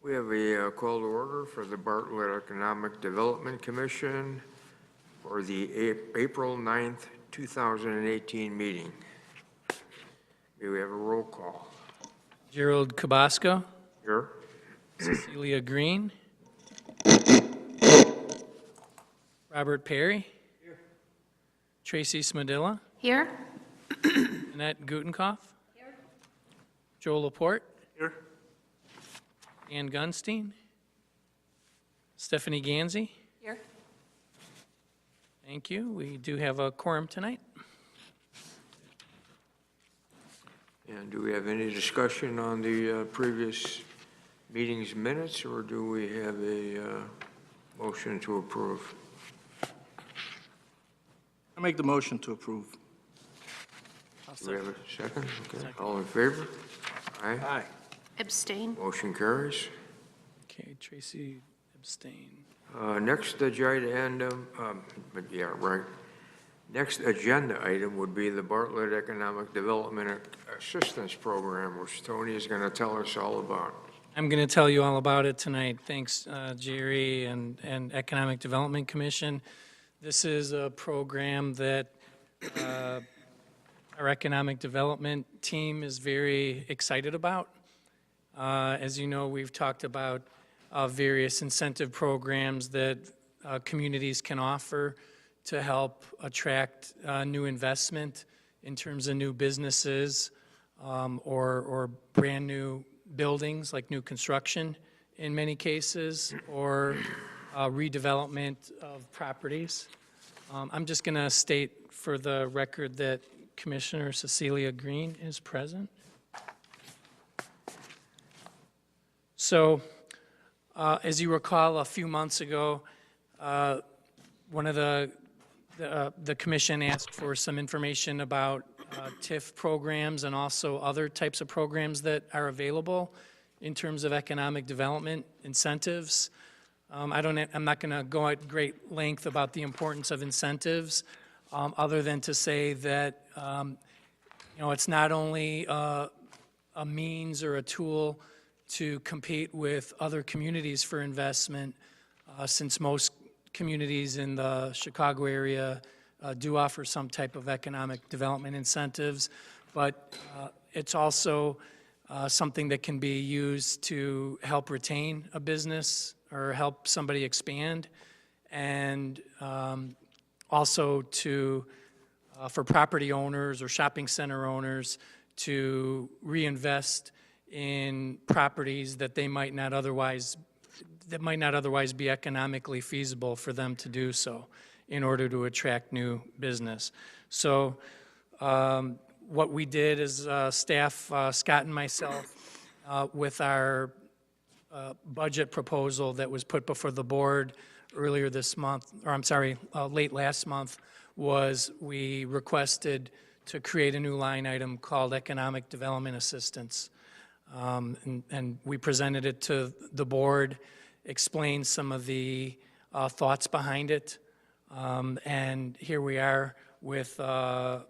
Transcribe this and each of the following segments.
We have a call to order for the Bartlett Economic Development Commission for the April 9th, 2018 meeting. May we have a roll call? Gerald Cabasco, Here. Cecilia Green, Robert Perry, Tracy Smadilla, Here. Annette Gutenkopf, Joel Laporte, Here. Ann Gunstein, Stephanie Gansey. Here. Thank you. We do have a quorum tonight. And do we have any discussion on the previous meeting's minutes, or do we have a motion to approve? I make the motion to approve. Do we have a second? Okay. All in favor? Aye. Aye. Abstain. Motion carries. Okay, Tracy abstain. Next agenda Next agenda item would be the Bartlett Economic Development Assistance Program, which Tony is going to tell us all about. I'm going to tell you all about it tonight. Thanks, Jerry and Economic Development Commission. This is a program that our economic development team is very excited about. As you know, we've talked about various incentive programs that communities can offer to help attract new investment in terms of new businesses or brand new buildings, like new construction in many cases, or redevelopment of properties. I'm just going to state for the record that Commissioner Cecilia Green is present. So, as you recall, a few months ago, one of the commission asked for some information about TIF programs and also other types of programs that are available in terms of economic development incentives. I'm not going to go at great length about the importance of incentives, other than to say that it's not only a means or a tool to compete with other communities for investment, since most communities in the Chicago area do offer some type of economic development incentives, but it's also something that can be used to help retain a business or help somebody expand, and also for property owners or shopping center owners to reinvest in properties that might not otherwise be economically feasible for them to do so in order to attract new business. So what we did is staff, Scott and myself, with our budget proposal that was put before the board earlier this month, or I'm sorry, late last month, was we requested to create a new line item called Economic Development Assistance. And we presented it to the board, explained some of the thoughts behind it, and here we are with an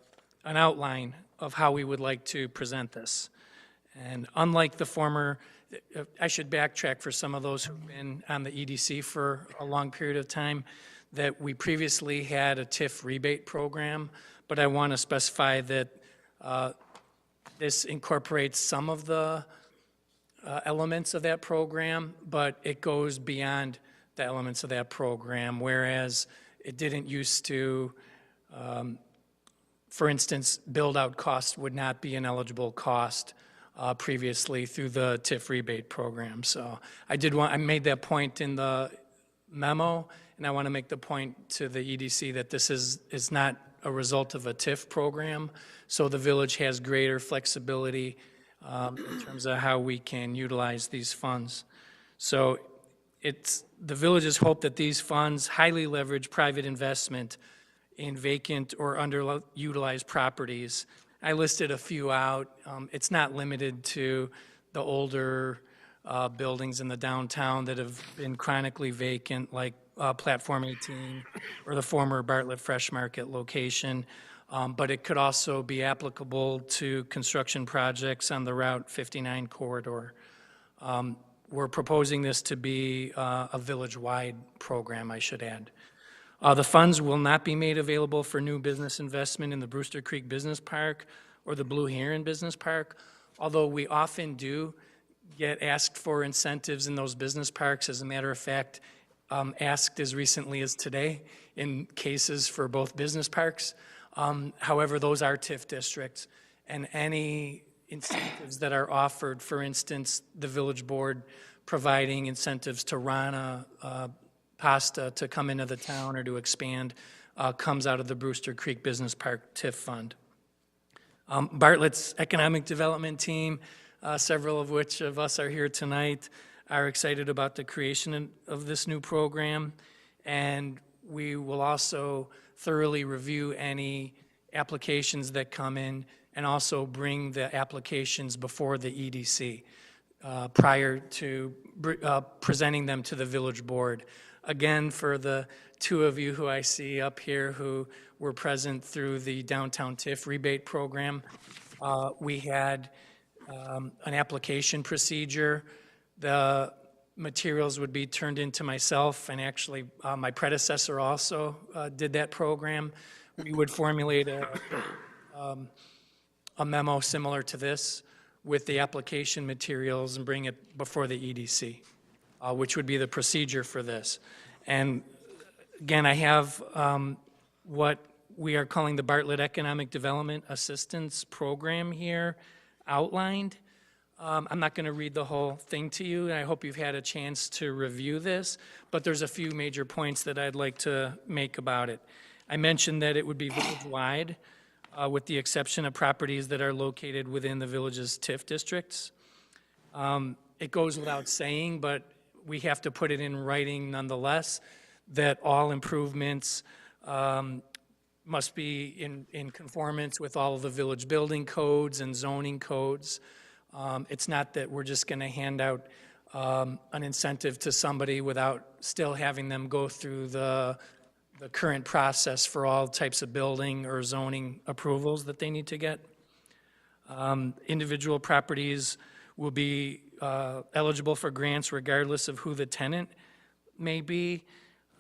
outline of how we would like to present this. And unlike the former, I should backtrack for some of those who've been on the EDC for a long period of time, that we previously had a TIF rebate program, but I want to specify that this incorporates some of the elements of that program, but it goes beyond the elements of that program, whereas it didn't used to, for instance, build-out cost would not be an eligible cost previously through the TIF rebate program. So I made that point in the memo, and I want to make the point to the EDC that this is not a result of a TIF program, so the village has greater flexibility in terms of how we can utilize these funds. So it's the village's hope that these funds highly leverage private investment in vacant or underutilized properties. I listed a few out. It's not limited to the older buildings in the downtown that have been chronically vacant, like Platform 18 or the former Bartlett Fresh Market location, but it could also be applicable to construction projects on the Route 59 corridor. We're proposing this to be a village-wide program, I should add. The funds will not be made available for new business investment in the Brewster Creek Business Park or the Blue Heron Business Park, although we often do get asked for incentives in those business parks. As a matter of fact, asked as recently as today in cases for both business parks. However, those are TIF districts, and any incentives that are offered, for instance, the village board providing incentives to Rana Pasta to come into the town or to expand, comes out of the Brewster Creek Business Park TIF fund. Bartlett's economic development team, several of which of us are here tonight, are excited about the creation of this new program, and we will also thoroughly review any applications that come in and also bring the applications before the EDC prior to presenting them to the village board. Again, for the two of you who I see up here who were present through the downtown TIF rebate program, we had an application procedure. The materials would be turned into myself, and actually my predecessor also did that program. We would formulate a memo similar to this with the application materials and bring it before the EDC, which would be the procedure for this. And again, I have what we are calling the Bartlett Economic Development Assistance Program here outlined. I'm not going to read the whole thing to you, and I hope you've had a chance to review this, but there's a few major points that I'd like to make about it. I mentioned that it would be village-wide, with the exception of properties that are located within the village's TIF districts. It goes without saying, but we have to put it in writing nonetheless, that all improvements must be in conformance with all of the village building codes and zoning codes. It's not that we're just going to hand out an incentive to somebody without still having them go through the current process for all types of building or zoning approvals that they need to get. Individual properties will be eligible for grants regardless of who the tenant may be.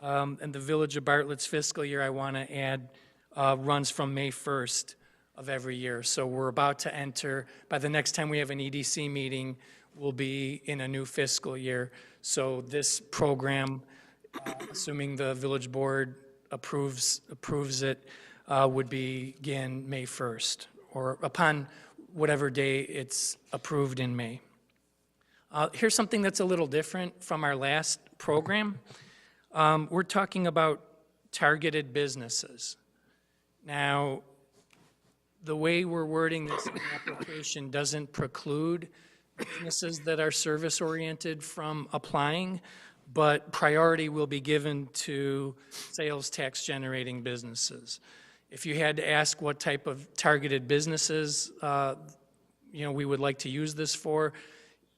And the Village of Bartlett's fiscal year, I want to add, runs from May 1st of every year. So we're about to enter, by the next time we have an EDC meeting, we'll be in a new fiscal year. So this program, assuming the village board approves it, would begin May 1st, or upon whatever day it's approved in May. Here's something that's a little different from our last program. We're talking about targeted businesses. Now, the way we're wording this in the application doesn't preclude businesses that are service-oriented from applying, but priority will be given to sales tax generating businesses. If you had to ask what type of targeted businesses we would like to use this for,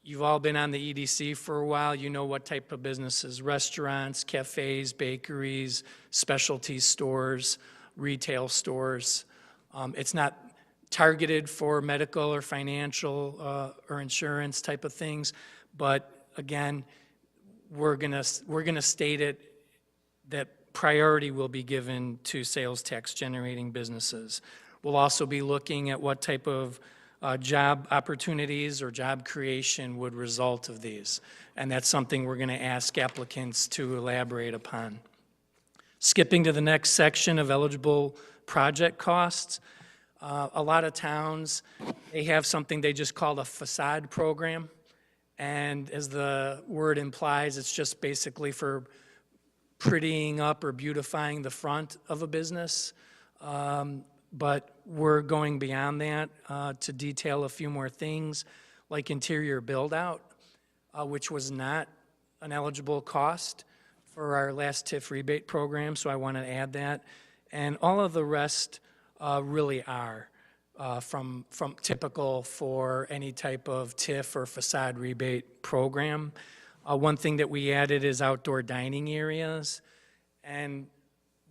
you've all been on the EDC for a while. You know what type of businesses: restaurants, cafes, bakeries, specialty stores, retail stores. It's not targeted for medical or financial or insurance type of things, but again, we're gonna state it that priority will be given to sales tax generating businesses. We'll also be looking at what type of job opportunities or job creation would result of these, and that's something we're going to ask applicants to elaborate upon. Skipping to the next section of eligible project costs, a lot of towns, they have something they just call a facade program, and as the word implies, it's just basically for prettying up or beautifying the front of a business. But we're going beyond that to detail a few more things, like interior build-out, which was not an eligible cost for our last TIF rebate program, so I want to add that. And all of the rest really are from typical for any type of TIF or facade rebate program. One thing that we added is outdoor dining areas, and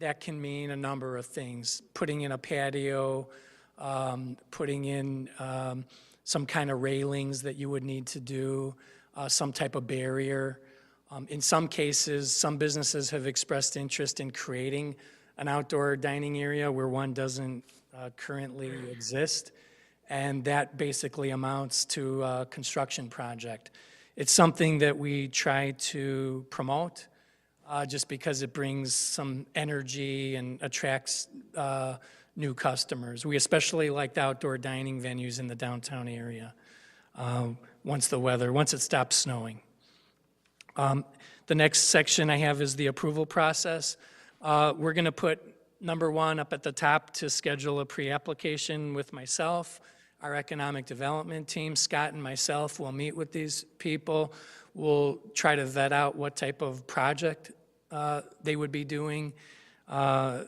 that can mean a number of things: putting in a patio, putting in some kind of railings that you would need to do, some type of barrier. In some cases, some businesses have expressed interest in creating an outdoor dining area where one doesn't currently exist, and that basically amounts to a construction project. It's something that we try to promote just because it brings some energy and attracts new customers. We especially like the outdoor dining venues in the downtown area once it stops snowing. The next section I have is the approval process. We're going to put number 1 up at the top to schedule a pre-application with myself. Our economic development team, Scott and myself, will meet with these people. We'll try to vet out what type of project they would be doing. The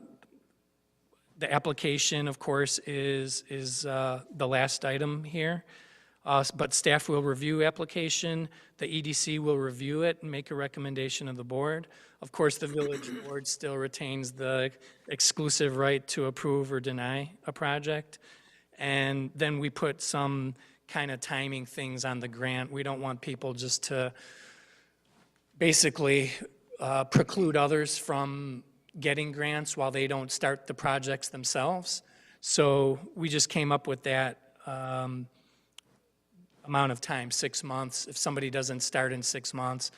application, of course, is the last item here. But staff will review application. The EDC will review it and make a recommendation of the board. Of course, the village board still retains the exclusive right to approve or deny a project. And then we put some kind of timing things on the grant. We don't want people just to basically preclude others from getting grants while they don't start the projects themselves. So we just came up with that amount of time, 6 months. If somebody doesn't start in 6 months,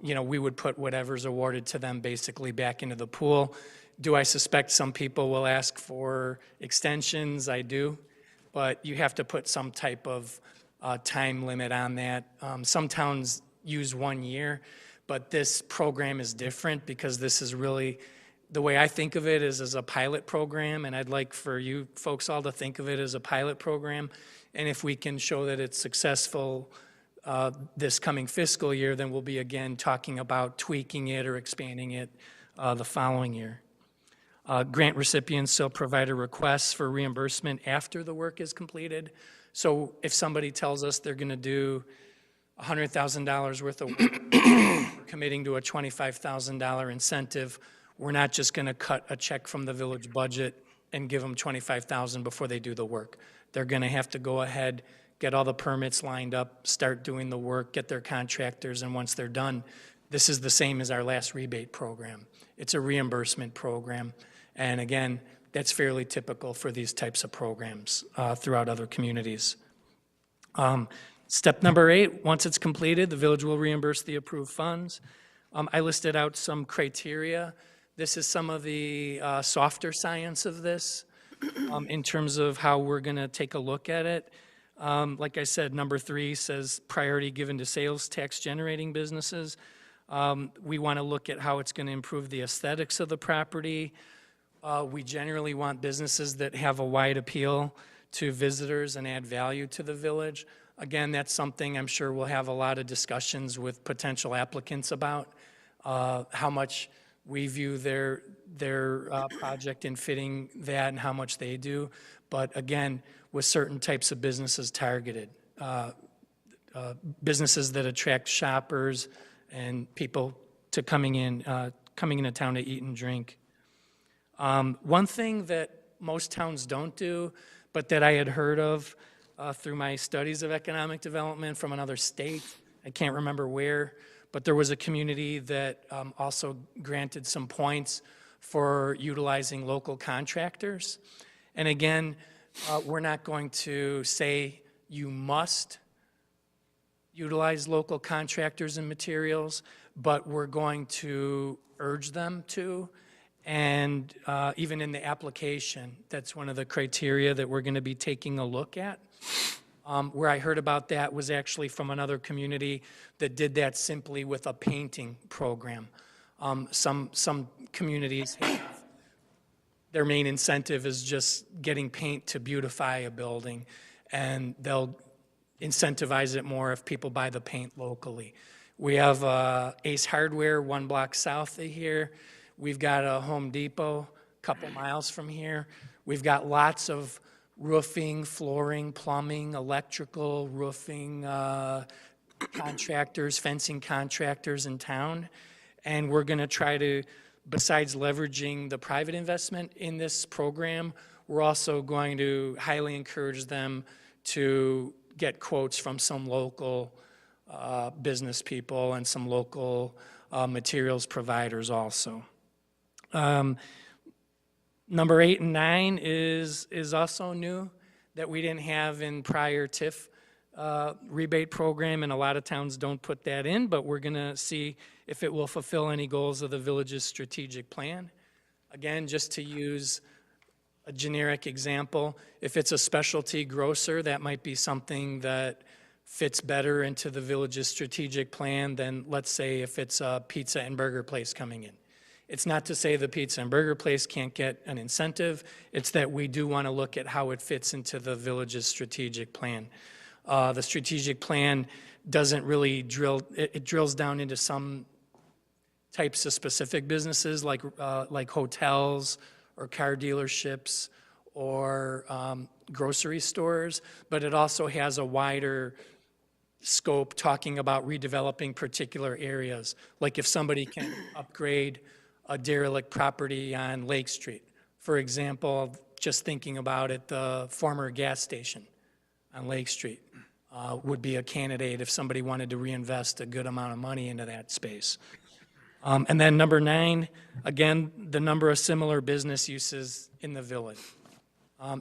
we would put whatever's awarded to them basically back into the pool. Do I suspect some people will ask for extensions? I do, but you have to put some type of time limit on that. Some towns use 1 year, but this program is different because this is really, the way I think of it is as a pilot program, and I'd like for you folks all to think of it as a pilot program. And if we can show that it's successful this coming fiscal year, then we'll be again talking about tweaking it or expanding it the following year. Grant recipients shall provide a request for reimbursement after the work is completed. So if somebody tells us they're going to do $100,000 worth of work, committing to a $25,000 incentive, we're not just going to cut a check from the village budget and give them $25,000 before they do the work. They're going to have to go ahead, get all the permits lined up, start doing the work, get their contractors, and once they're done, this is the same as our last rebate program. It's a reimbursement program. And again, that's fairly typical for these types of programs throughout other communities. Step number 8, once it's completed, the village will reimburse the approved funds. I listed out some criteria. This is some of the softer science of this in terms of how we're going to take a look at it. Like I said, number 3 says priority given to sales tax generating businesses. We want to look at how it's going to improve the aesthetics of the property. We generally want businesses that have a wide appeal to visitors and add value to the village. Again, that's something I'm sure we'll have a lot of discussions with potential applicants about, how much we view their project in fitting that and how much they do. But again, with certain types of businesses targeted, businesses that attract shoppers and people to coming into town to eat and drink. One thing that most towns don't do, but that I had heard of through my studies of economic development from another state, I can't remember where, but there was a community that also granted some points for utilizing local contractors. And again, we're not going to say you must utilize local contractors and materials, but we're going to urge them to. And even in the application, that's one of the criteria that we're going to be taking a look at. Where I heard about that was actually from another community that did that simply with a painting program. Some communities have, their main incentive is just getting paint to beautify a building, and they'll incentivize it more if people buy the paint locally. We have Ace Hardware 1 block south of here. We've got a Home Depot a couple miles from here. We've got lots of roofing, flooring, plumbing, electrical, roofing contractors, fencing contractors in town. And we're going to try to, besides leveraging the private investment in this program, we're also going to highly encourage them to get quotes from some local business people and some local materials providers also. Number 8 and 9 is also new that we didn't have in prior TIF rebate program, and a lot of towns don't put that in, but we're gonna see if it will fulfill any goals of the village's strategic plan. Again, just to use a generic example, if it's a specialty grocer, that might be something that fits better into the village's strategic plan than, let's say, if it's a pizza and burger place coming in. It's not to say the pizza and burger place can't get an incentive, it's that we do want to look at how it fits into the village's strategic plan. The strategic plan doesn't really it drills down into some types of specific businesses like hotels or car dealerships or grocery stores, but it also has a wider scope talking about redeveloping particular areas. Like if somebody can upgrade a derelict property on Lake Street. For example, just thinking about it, the former gas station on Lake Street would be a candidate if somebody wanted to reinvest a good amount of money into that space. And then number 9, again, the number of similar business uses in the village.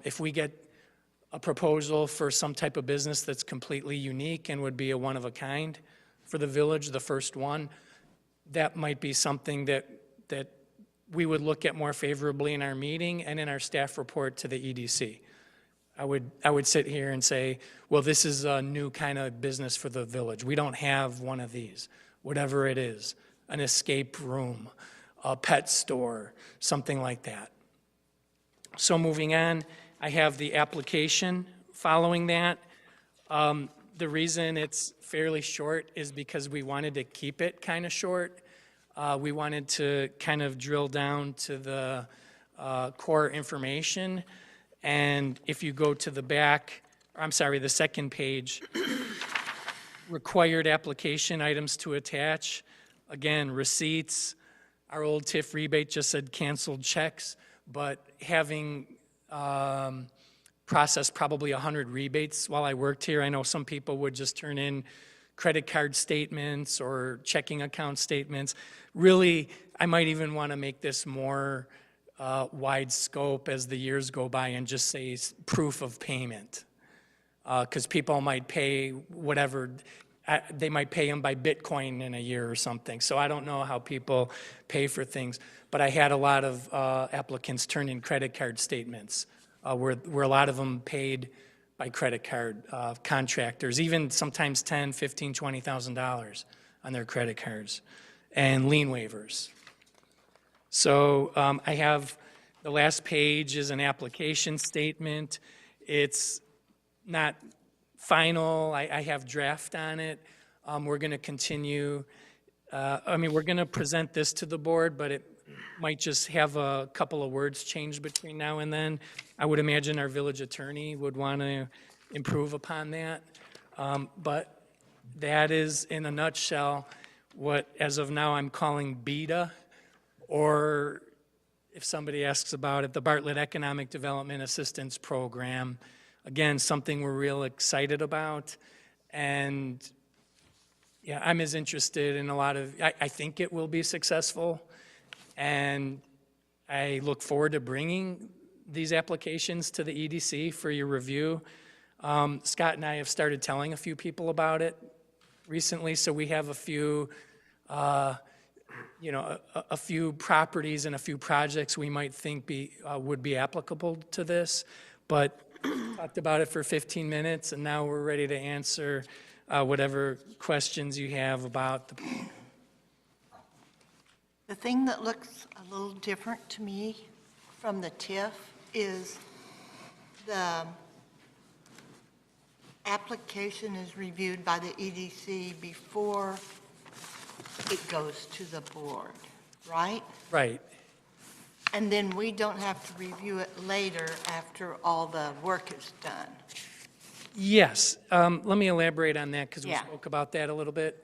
If we get a proposal for some type of business that's completely unique and would be a one-of-a-kind for the village, the first one, that might be something that we would look at more favorably in our meeting and in our staff report to the EDC. I would sit here and say, well, this is a new kind of business for the village. We don't have one of these, whatever it is, an escape room, a pet store, something like that. So moving on, I have the application following that. The reason it's fairly short is because we wanted to keep it kind of short. We wanted to kind of drill down to the core information. And if you go to the back, I'm sorry, the second page, required application items to attach. Again, receipts. Our old TIF rebate just said canceled checks, but having processed probably 100 rebates while I worked here, I know some people would just turn in credit card statements or checking account statements. Really, I might even want to make this more wide scope as the years go by and just say proof of payment. Because people might pay whatever, they might pay them by Bitcoin in a year or something. So I don't know how people pay for things. But I had a lot of applicants turn in credit card statements where a lot of them paid by credit card, contractors, even sometimes $10,000, $15,000, $20,000 on their credit cards, and lien waivers. So I have, the last page is an application statement. It's not final, I have draft on it. We're gonna continue, we're gonna present this to the board, but it might just have a couple of words changed between now and then. I would imagine our village attorney would want to improve upon that. But that is, in a nutshell, what, as of now, I'm calling BETA, or if somebody asks about it, the Bartlett Economic Development Assistance Program. Again, something we're real excited about. And yeah, I'm as interested in a lot of, I think it will be successful. And I look forward to bringing these applications to the EDC for your review. Scott and I have started telling a few people about it recently, so we have a few, a few properties and a few projects we might think would be applicable to this. But talked about it for 15 minutes, and now we're ready to answer whatever questions you have about the. The thing that looks a little different to me from the TIF is the application is reviewed by the EDC before it goes to the board, right? Right. And then we don't have to review it later after all the work is done. Yes. Let me elaborate on that because we spoke about that a little bit.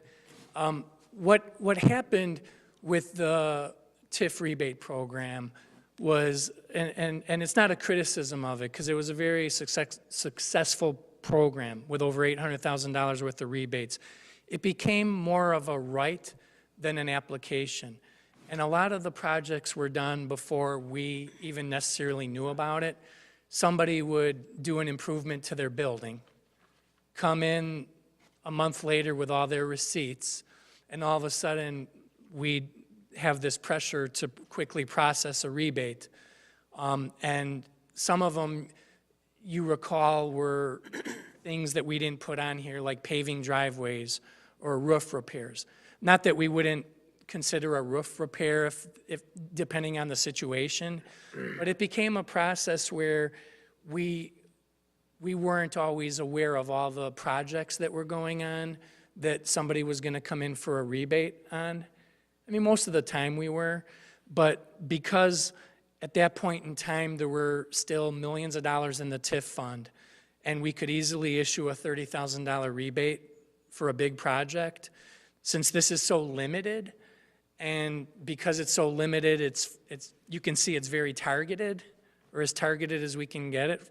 What happened with the TIF rebate program was, and it's not a criticism of it because it was a very successful program with over $800,000 worth of rebates. It became more of a right than an application. And a lot of the projects were done before we even necessarily knew about it. Somebody would do an improvement to their building, come in a month later with all their receipts, and all of a sudden, we'd have this pressure to quickly process a rebate. And some of them, you recall, were things that we didn't put on here, like paving driveways or roof repairs. Not that we wouldn't consider a roof repair if depending on the situation, but it became a process where we weren't always aware of all the projects that were going on that somebody was going to come in for a rebate on. I mean, most of the time we were, but because at that point in time there were still millions of dollars in the TIF fund, and we could easily issue a $30,000 rebate for a big project, since this is so limited, and because it's so limited, it's you can see it's very targeted, or as targeted as we can get it.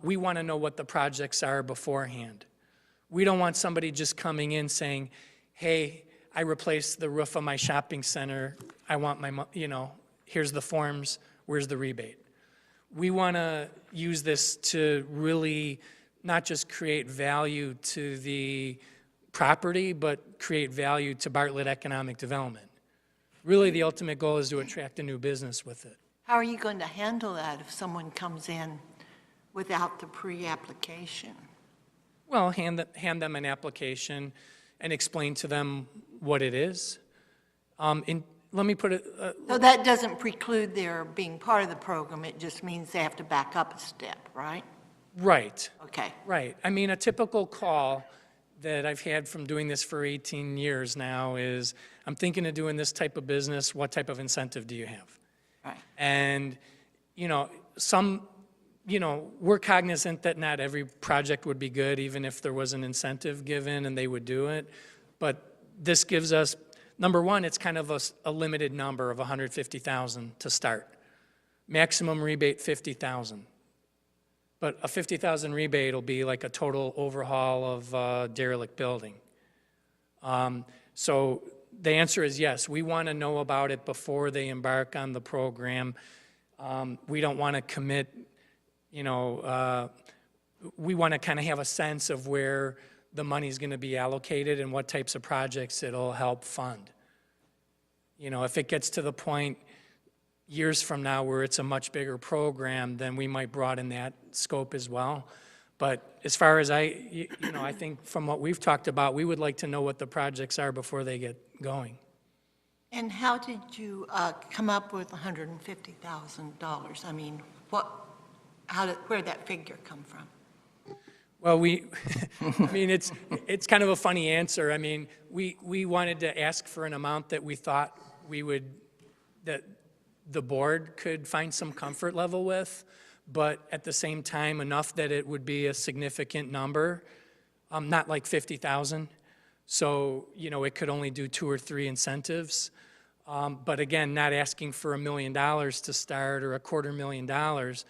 We want to know what the projects are beforehand. We don't want somebody just coming in saying, hey, I replaced the roof of my shopping center, I want my, here's the forms, where's the rebate? We want to use this to really not just create value to the property, but create value to Bartlett economic development. Really, the ultimate goal is to attract a new business with it. How are you going to handle that if someone comes in without the pre-application? Well, hand them an application and explain to them what it is. Let me put it, So that doesn't preclude their being part of the program, it just means they have to back up a step, right? right, Okay. right. I mean, a typical call that I've had from doing this for 18 years now is, I'm thinking of doing this type of business, what type of incentive do you have? Right. And, we're cognizant that not every project would be good, even if there was an incentive given and they would do it. But this gives us, number one, it's kind of a limited number of 150,000 to start. Maximum rebate, 50,000. But a 50,000 rebate will be like a total overhaul of a derelict building. So the answer is yes. We want to know about it before they embark on the program. We don't want to commit, we want to kind of have a sense of where the money's going to be allocated and what types of projects it'll help fund. If it gets to the point years from now where it's a much bigger program, then we might broaden that scope as well. But as far as I think from what we've talked about, we would like to know what the projects are before they get going. And how did you come up with $150,000? I mean, where'd that figure come from? Well, it's kind of a funny answer. I mean, we wanted to ask for an amount that we thought that the board could find some comfort level with, but at the same time enough that it would be a significant number, not like 50,000. So, it could only do 2 or 3 incentives. But again, not asking for $1 million to start or $250,000,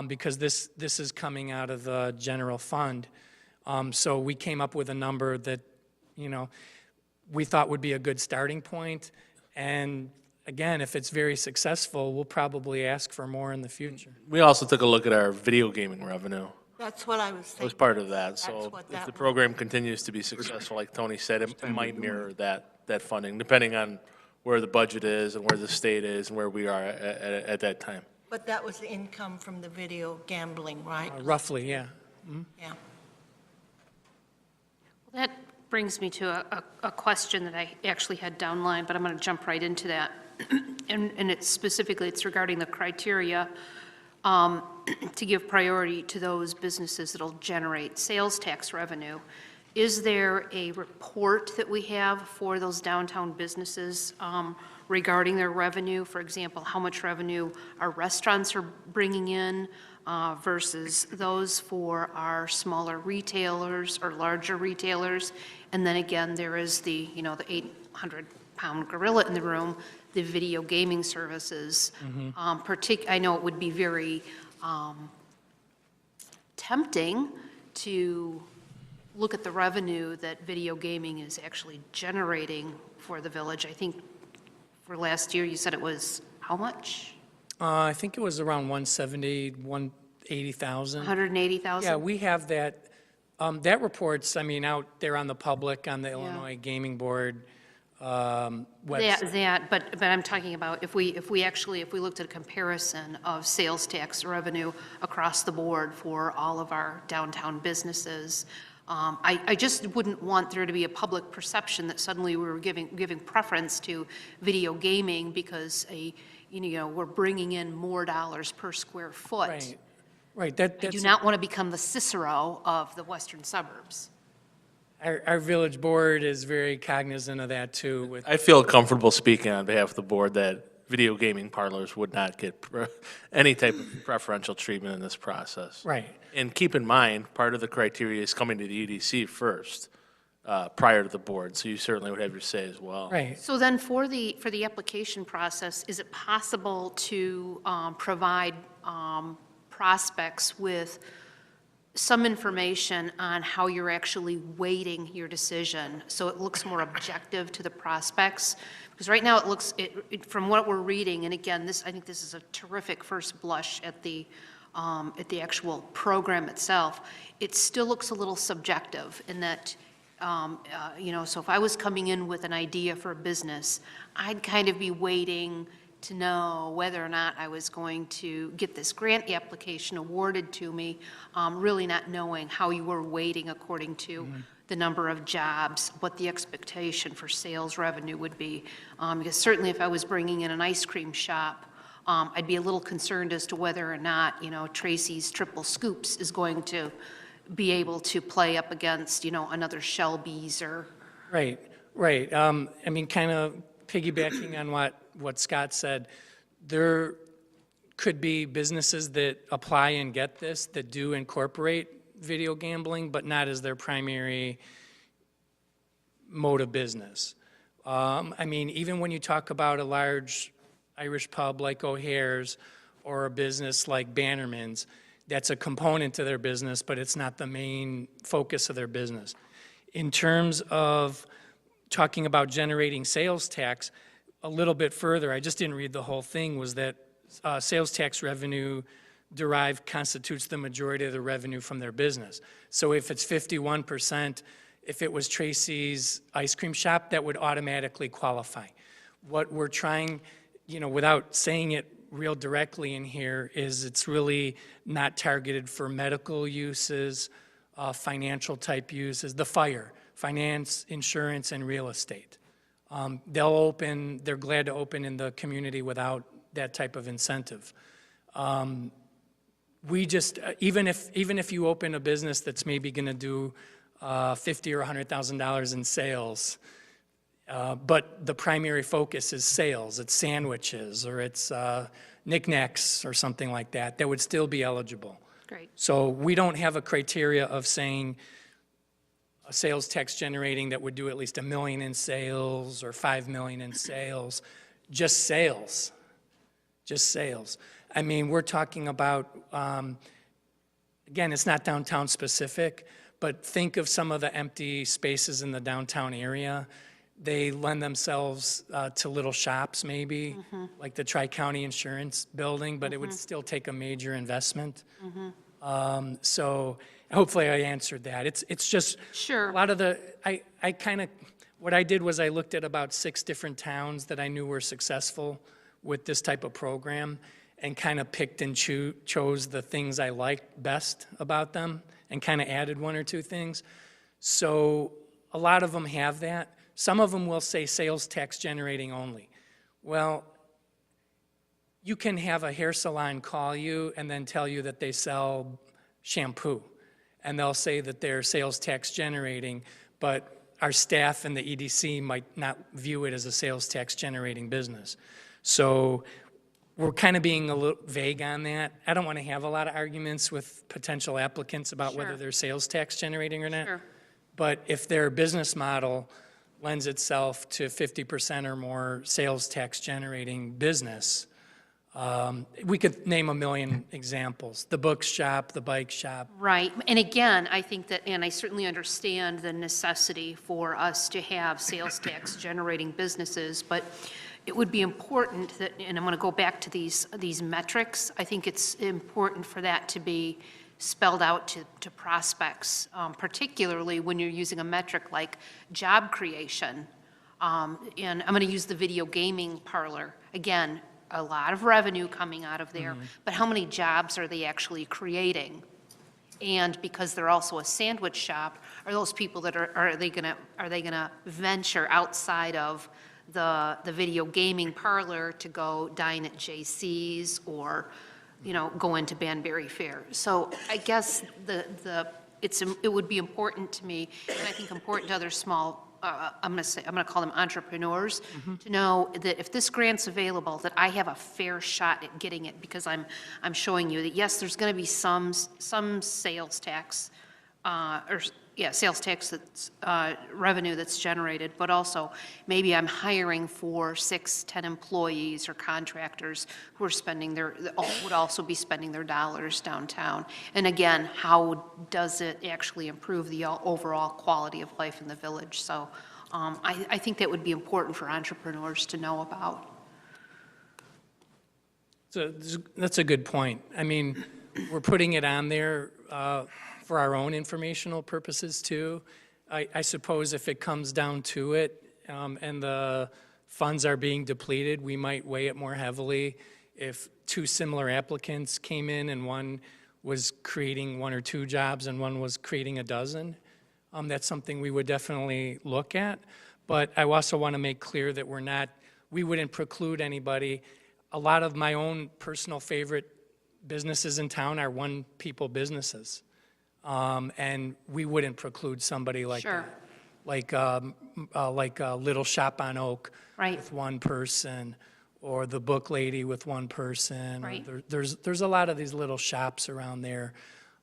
because this is coming out of the general fund. So we came up with a number that, we thought would be a good starting point. And again, if it's very successful, we'll probably ask for more in the future. We also took a look at our video gaming revenue. That's what I was It was thinking. part of that. That's So what if that the was. program continues to be successful, like Tony said, it might mirror that funding, depending on where the budget is and where the state is and where we are at that time. But that was the income from the video gambling, right? Roughly, yeah. Yeah. That brings me to a question that I actually had downline, but I'm going to jump right into that. And it's regarding the criteria to give priority to those businesses that'll generate sales tax revenue. Is there a report that we have for those downtown businesses regarding their revenue? For example, how much revenue our restaurants are bringing in versus those for our smaller retailers or larger retailers? And then again, there is the 800-pound gorilla in the room, the video gaming services. I know it would be very tempting to look at the revenue that video gaming is actually generating for the village. I think for last year, you said it was how much? I think it was around 170, 180,000. 180,000? Yeah, we have that. That report's, I mean, out there on the public, on the Illinois Gaming Board website. But I'm talking about if we looked at a comparison of sales tax revenue across the board for all of our downtown businesses, I just wouldn't want there to be a public perception that suddenly we were giving preference to video gaming because we're bringing in more dollars per square foot. Right, right. I That's do not want to become the Cicero of the western suburbs. Our village board is very cognizant of that, too. With I feel comfortable speaking on behalf of the board that video gaming parlors would not get any type of preferential treatment in this process. Right. And keep in mind, part of the criteria is coming to the EDC first, prior to the board, so you certainly would have your say as well. Right. So then for the application process, is it possible to provide prospects with some information on how you're actually weighting your decision so it looks more objective to the prospects? Because right now it looks, from what we're reading, and again, I think this is a terrific first blush at the actual program itself, it still looks a little subjective in that, so if I was coming in with an idea for a business, I'd kind of be waiting to know whether or not I was going to get this grant application awarded to me, really not knowing how you were weighting according to the number of jobs, what the expectation for sales revenue would be. Because certainly if I was bringing in an ice cream shop, I'd be a little concerned as to whether or not, Tracy's Triple Scoops is going to be able to play up against, another Shelby's or. Right, right. I mean, kind of piggybacking on what Scott said, there could be businesses that apply and get this that do incorporate video gambling, but not as their primary mode of business. I mean, even when you talk about a large Irish pub like O'Hare's or a business like Bannerman's, that's a component to their business, but it's not the main focus of their business. In terms of talking about generating sales tax, a little bit further, I just didn't read the whole thing, was that sales tax revenue derived constitutes the majority of the revenue from their business. So if it's 51%, if it was Tracy's ice cream shop, that would automatically qualify. What we're trying, without saying it real directly in here, is it's really not targeted for medical uses, financial type uses, finance, insurance, and real estate. They're glad to open in the community without that type of incentive. We just, even if you open a business that's maybe going to do $50,000 or $100,000 in sales, but the primary focus is sales, it's sandwiches, or it's knickknacks or something like that, that would still be eligible. Great. So we don't have a criteria of saying a sales tax generating that would do at least $1 million in sales or $5 million in sales, just sales. Just sales. I mean, we're talking about, again, it's not downtown specific, but think of some of the empty spaces in the downtown area. They lend themselves to little shops maybe, like the Tri-County Insurance Building, but it would still take a major investment. So hopefully I answered that. It's just Sure. a lot of the, I kind of, what I did was I looked at about 6 different towns that I knew were successful with this type of program and kind of picked and chose the things I liked best about them and kind of added 1 or 2 things. So a lot of them have that. Some of them will say sales tax generating only. Well, you can have a hair salon call you and then tell you that they sell shampoo. And they'll say that they're sales tax generating, but our staff and the EDC might not view it as a sales tax generating business. So we're kind of being a little vague on that. I don't want to have a lot of arguments with potential applicants about Sure. whether they're sales tax generating or not. Sure. But if their business model lends itself to 50% or more sales tax generating business, We could name a million examples, the book shop, the bike shop. Right, and again, I think that, and I certainly understand the necessity for us to have sales tax generating businesses, but it would be important that, and I'm going to go back to these metrics, I think it's important for that to be spelled out to prospects, particularly when you're using a metric like job creation. And I'm going to use the video gaming parlor. Again, a lot of revenue coming out of there, but how many jobs are they actually creating? And because they're also a sandwich shop, are those people that are they gonna venture outside of the video gaming parlor to go dine at JC's or, you know, go into Banbury Fair? So I guess it would be important to me, and I think important to other small, I'm gonna call them entrepreneurs, to know that if this grant's available, that I have a fair shot at getting it, because I'm showing you that, yes, there's gonna be some sales tax, sales tax that's, revenue that's generated, but also maybe I'm hiring for 6, 10 employees or contractors who are would also be spending their dollars downtown. And again, how does it actually improve the overall quality of life in the village? So I think that would be important for entrepreneurs to know about. So that's a good point. I mean, we're putting it on there for our own informational purposes too. I suppose if it comes down to it and the funds are being depleted, we might weigh it more heavily. If 2 similar applicants came in and one was creating 1 or 2 jobs and one was creating a dozen, that's something we would definitely look at. But I also want to make clear that we wouldn't preclude anybody. A lot of my own personal favorite businesses in town are one-people businesses. And we wouldn't preclude somebody like Sure. that. Like a Little Shop on Oak Right. with 1 person, or the Book Lady with 1 person. or Right. There's a lot of these little shops around there,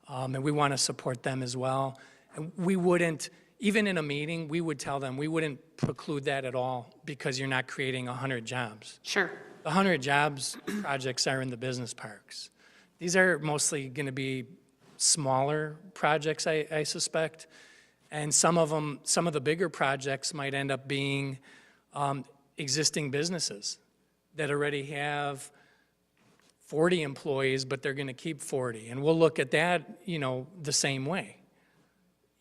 and we want to support them as well. And we wouldn't, even in a meeting, we would tell them, we wouldn't preclude that at all because you're not creating 100 jobs. Sure. The 100 jobs projects are in the business parks. These are mostly going to be smaller projects, I suspect. And some of the bigger projects might end up being existing businesses that already have 40 employees, but they're going to keep 40. And we'll look at that, the same way.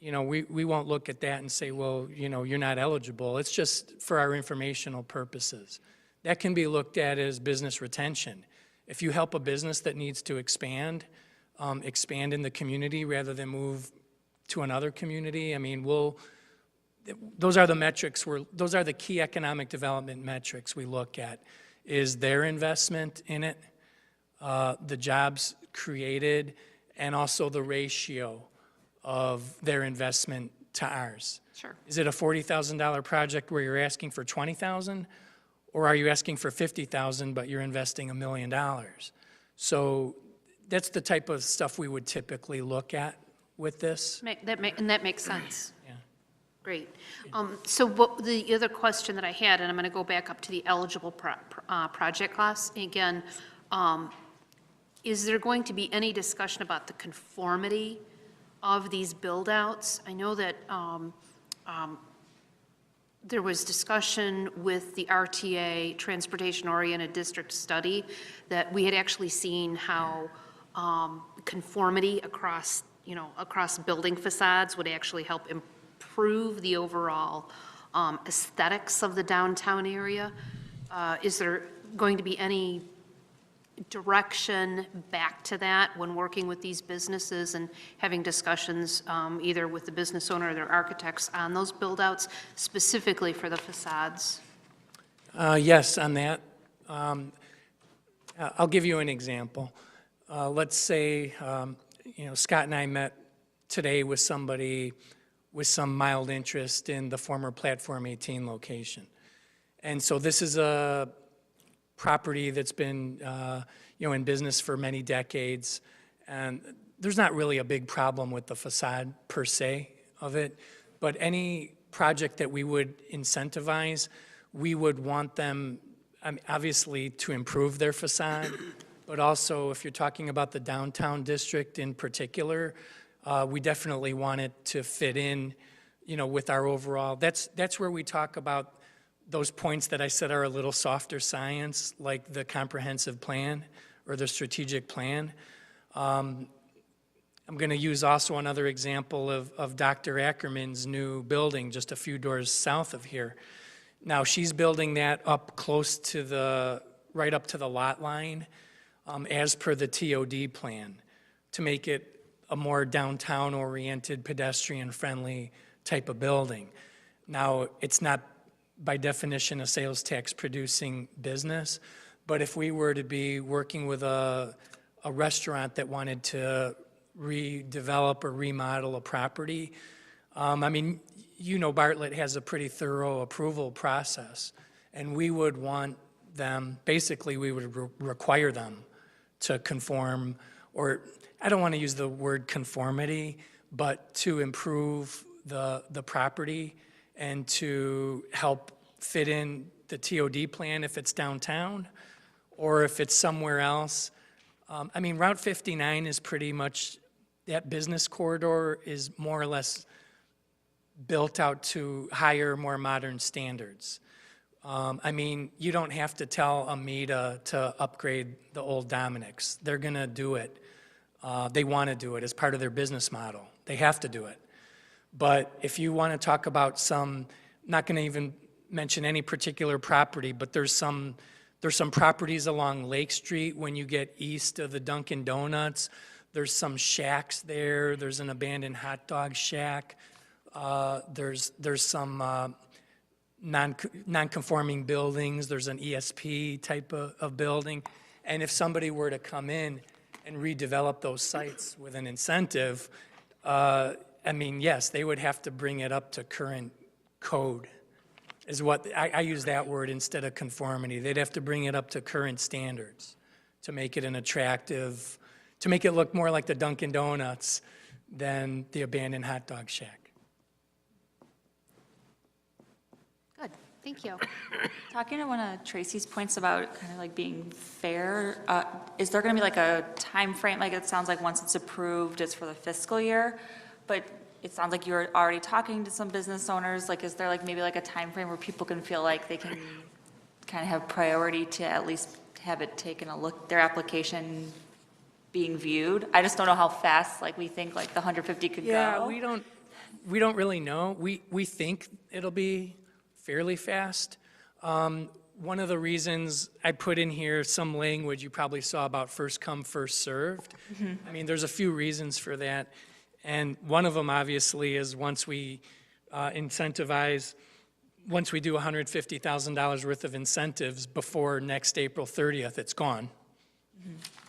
We won't look at that and say, well, you're not eligible. It's just for our informational purposes. That can be looked at as business retention. If you help a business that needs to expand in the community rather than move to another community, I mean, those are the metrics, those are the key economic development metrics we look at, is their investment in it, the jobs created, and also the ratio of their investment to ours. Sure. Is it a $40,000 project where you're asking for $20,000? Or are you asking for $50,000, but you're investing $1 million? So that's the type of stuff we would typically look at with this. And that makes sense. Yeah. Great. So what the other question that I had, and I'm going to go back up to the eligible project costs. Again, is there going to be any discussion about the conformity of these build-outs? I know that there was discussion with the RTA, Transportation-Oriented District Study, that we had actually seen how conformity across building facades would actually help improve the overall aesthetics of the downtown area. Is there going to be any direction back to that when working with these businesses and having discussions either with the business owner or their architects on those build-outs, specifically for the facades? Yes, on that. I'll give you an example. Let's say, Scott and I met today with somebody with some mild interest in the former Platform 18 location. And so this is a property that's been, in business for many decades. And there's not really a big problem with the facade per se of it, but any project that we would incentivize, we would want them obviously to improve their facade, but also if you're talking about the downtown district in particular, we definitely want it to fit in, with our overall, that's where we talk about those points that I said are a little softer science, like the comprehensive plan or the strategic plan. I'm going to use also another example of Dr. Ackerman's new building just a few doors south of here. Now, she's building that up close to right up to the lot line, as per the TOD plan, to make it a more downtown-oriented, pedestrian-friendly type of building. Now, it's not by definition a sales tax producing business, but if we were to be working with a restaurant that wanted to redevelop or remodel a property, Bartlett has a pretty thorough approval process, and we would want them, basically we would require them to conform, or I don't want to use the word conformity, but to improve the property and to help fit in the TOD plan if it's downtown or if it's somewhere else. Route 59 is pretty much, that business corridor is more or less built out to higher, more modern standards. You don't have to tell Amita to upgrade the old Dominick's. They're going to do it. They want to do it as part of their business model. They have to do it. But if you want to talk about some, not going to even mention any particular property, but there's some properties along Lake Street when you get east of the Dunkin' Donuts. There's some shacks there. There's an abandoned hot dog shack. There's some non-conforming buildings. There's an ESP type of building. And if somebody were to come in and redevelop those sites with an incentive, yes, they would have to bring it up to current code, is what, I use that word instead of conformity. They'd have to bring it up to current standards to make it an attractive, to make it look more like the Dunkin' Donuts than the abandoned hot dog shack. Good, thank you. Talking to one of Tracy's points about kind of like being fair, is there going to be like a time frame? Like it sounds like once it's approved, it's for the fiscal year, but it sounds like you're already talking to some business owners. Like, is there like maybe like a time frame where people can feel like they can kind of have priority to at least have it taken a look, their application being viewed? I just don't know how fast like we think like the 150 could go. Yeah, we don't really know. We think it'll be fairly fast. One of the reasons I put in here some language you probably saw about first come, first served. There's a few reasons for that. And one of them obviously is once we incentivize, once we do $150,000 worth of incentives before next April 30th, it's gone.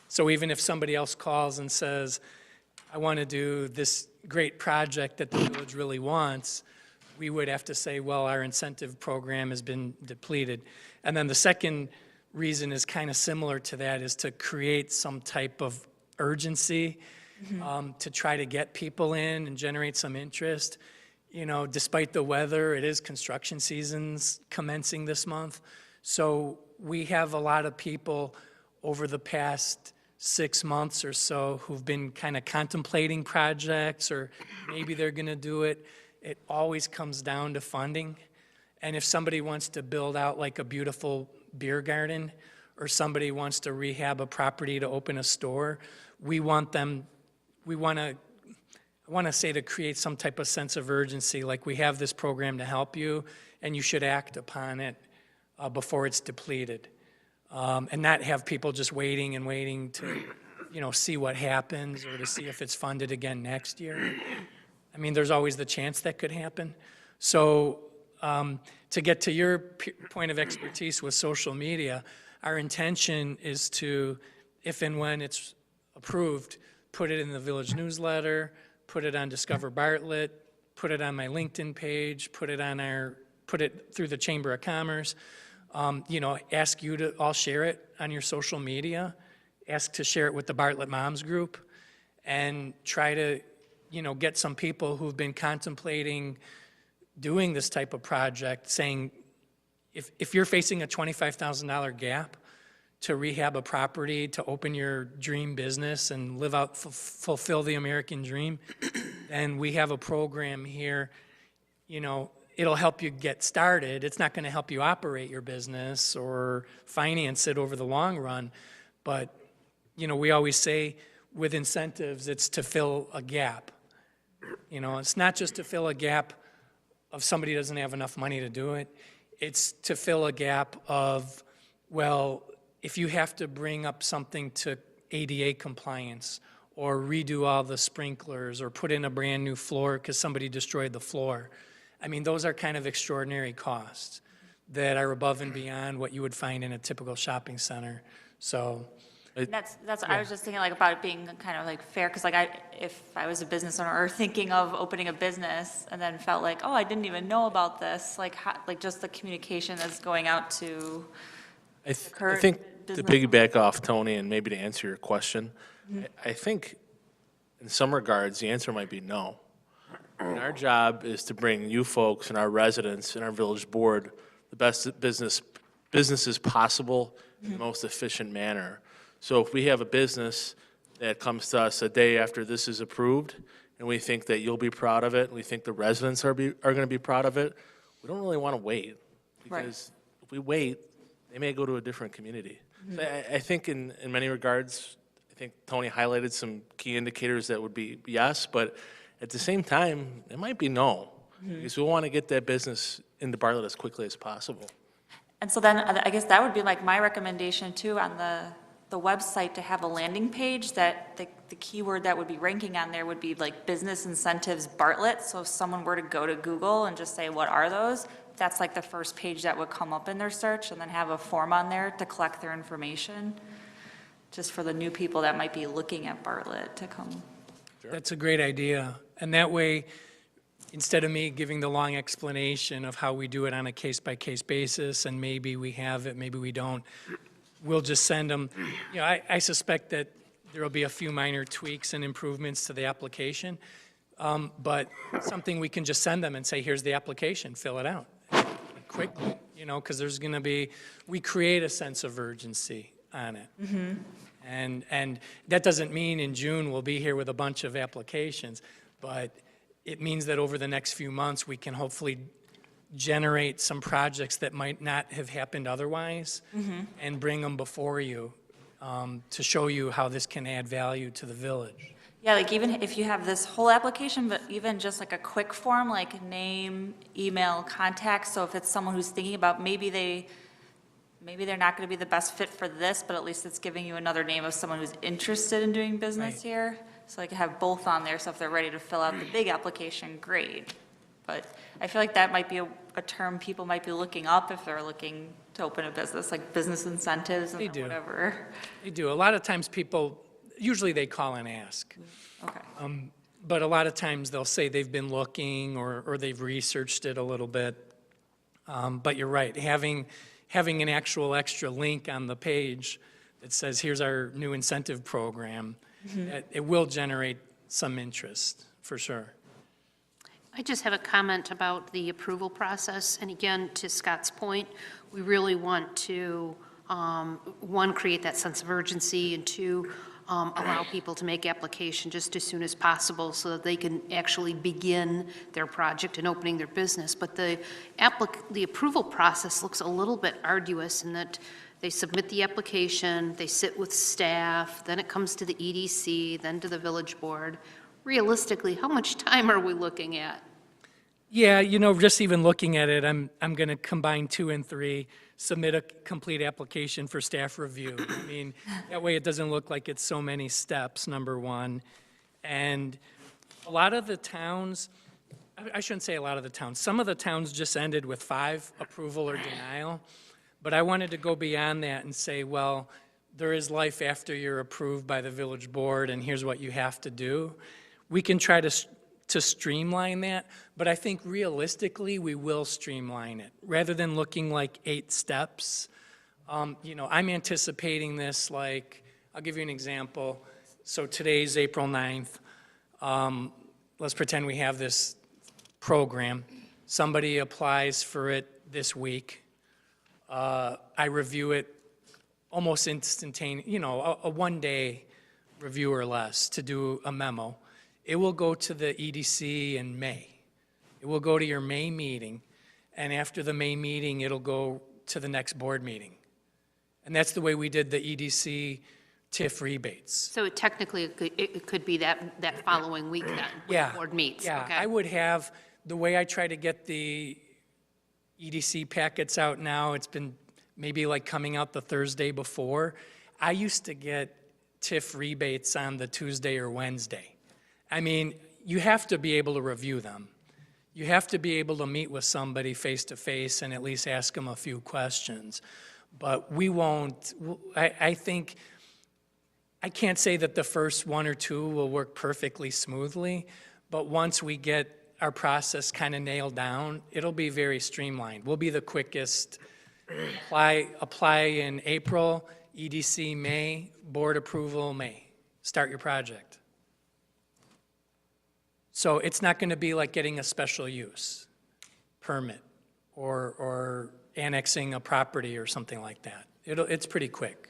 So even if somebody else calls and says, I want to do this great project that the village really wants, we would have to say, well, our incentive program has been depleted. And then the second reason is kind of similar to that, is to create some type of urgency, to try to get people in and generate some interest. Despite the weather, it is construction seasons commencing this month. So we have a lot of people over the past 6 months or so who've been kind of contemplating projects, or maybe they're going to do it. It always comes down to funding. And if somebody wants to build out like a beautiful beer garden, or somebody wants to rehab a property to open a store, I want to say to create some type of sense of urgency, like we have this program to help you, and you should act upon it before it's depleted. And not have people just waiting and waiting to, see what happens, or to see if it's funded again next year. There's always the chance that could happen. So to get to your point of expertise with social media, our intention is to, if and when it's approved, put it in the village newsletter, put it on Discover Bartlett, put it on my LinkedIn page, put it through the Chamber of Commerce. Ask you to all share it on your social media, ask to share it with the Bartlett Moms Group, and try to, get some people who've been contemplating doing this type of project saying, if you're facing a $25,000 gap to rehab a property, to open your dream business and live out, fulfill the American dream, then we have a program here, you know, it'll help you get started. It's not going to help you operate your business or finance it over the long run, but, you know, we always say with incentives, it's to fill a gap. You know, it's not just to fill a gap of somebody doesn't have enough money to do it. It's to fill a gap of, well, if you have to bring up something to ADA compliance or redo all the sprinklers or put in a brand new floor because somebody destroyed the floor, I mean, those are kind of extraordinary costs that are above and beyond what you would find in a typical shopping center. So, That's, I was just thinking like about it being kind of like fair, because like if I was a business owner or thinking of opening a business and then felt like, oh, I didn't even know about this, like how, like just the communication that's going out to I current think to business piggyback off Tony and maybe to answer your question, I think in some regards, the answer might be no. And our job is to bring you folks and our residents and our village board the best businesses possible in the most efficient manner. So if we have a business that comes to us a day after this is approved, and we think that you'll be proud of it, and we think the residents are going to be proud of it, we don't really want to wait. Right. Because if we wait, they may go to a different community. So I think in many regards, I think Tony highlighted some key indicators that would be yes, but at the same time, it might be no. Because we want to get that business into Bartlett as quickly as possible. And so then I guess that would be like my recommendation too on the website, to have a landing page that the keyword that would be ranking on there would be like business incentives Bartlett. So if someone were to go to Google and just say, what are those? That's like the first page that would come up in their search, and then have a form on there to collect their information, just for the new people that might be looking at Bartlett to come. that's a great idea. And that way, instead of me giving the long explanation of how we do it on a case-by-case basis, and maybe we have it, maybe we don't, we'll just send them, you know, I suspect that there'll be a few minor tweaks and improvements to the application, but something we can just send them and say, here's the application, fill it out quickly, you know, because there's going to be, we create a sense of urgency on it. And that doesn't mean in June we'll be here with a bunch of applications, but it means that over the next few months, we can hopefully generate some projects that might not have happened otherwise and bring them before you to show you how this can add value to the village. Yeah, like even if you have this whole application, but even just like a quick form, like name, email, contact. So if it's someone who's thinking about maybe they're not going to be the best fit for this, but at least it's giving you another name of someone who's interested in doing business Right. here. So I could have both on there, so if they're ready to fill out the big application, great. But I feel like that might be a term people might be looking up if they're looking to open a business, like business incentives They and do. whatever. They do. A lot of times people, usually they call and ask. Okay. But a lot of times they'll say they've been looking or they've researched it a little bit. But you're right, having an actual extra link on the page that says, here's our new incentive program, it will generate some interest, for sure. I just have a comment about the approval process. And again, to Scott's point, we really want to, one, create that sense of urgency, and two, allow people to make application just as soon as possible so that they can actually begin their project and opening their business. But the approval process looks a little bit arduous in that they submit the application, they sit with staff, then it comes to the EDC, then to the village board. Realistically, how much time are we looking at? Yeah, you know, just even looking at it, I'm going to combine 2 and 3, submit a complete application for staff review. I mean, that way it doesn't look like it's so many steps, number one. And a lot of the towns, I shouldn't say a lot of the towns, some of the towns just ended with 5 approval or denial. But I wanted to go beyond that and say, well, there is life after you're approved by the village board, and here's what you have to do. We can try to streamline that, but I think realistically, we will streamline it. Rather than looking like 8 steps, you know, I'm anticipating this like, I'll give you an example. So today's April 9th. Let's pretend we have this program. Somebody applies for it this week. I review it almost instantaneous, a one-day review or less to do a memo. It will go to the EDC in May. It will go to your May meeting, and after the May meeting, it'll go to the next board meeting. And that's the way we did the EDC TIF rebates. So technically, it could be that following week then, when Yeah. the board meets, Yeah, okay? I would have, the way I try to get the EDC packets out now, it's been maybe like coming out the Thursday before. I used to get TIF rebates on the Tuesday or Wednesday. I mean, you have to be able to review them. You have to be able to meet with somebody face-to-face and at least ask them a few questions. But we won't, I think, I can't say that the first one or two will work perfectly smoothly, but once we get our process kind of nailed down, it'll be very streamlined. We'll be the quickest. Apply in April, EDC May, board approval May. Start your project. So it's not going to be like getting a special use permit or annexing a property or something like that. It's pretty quick.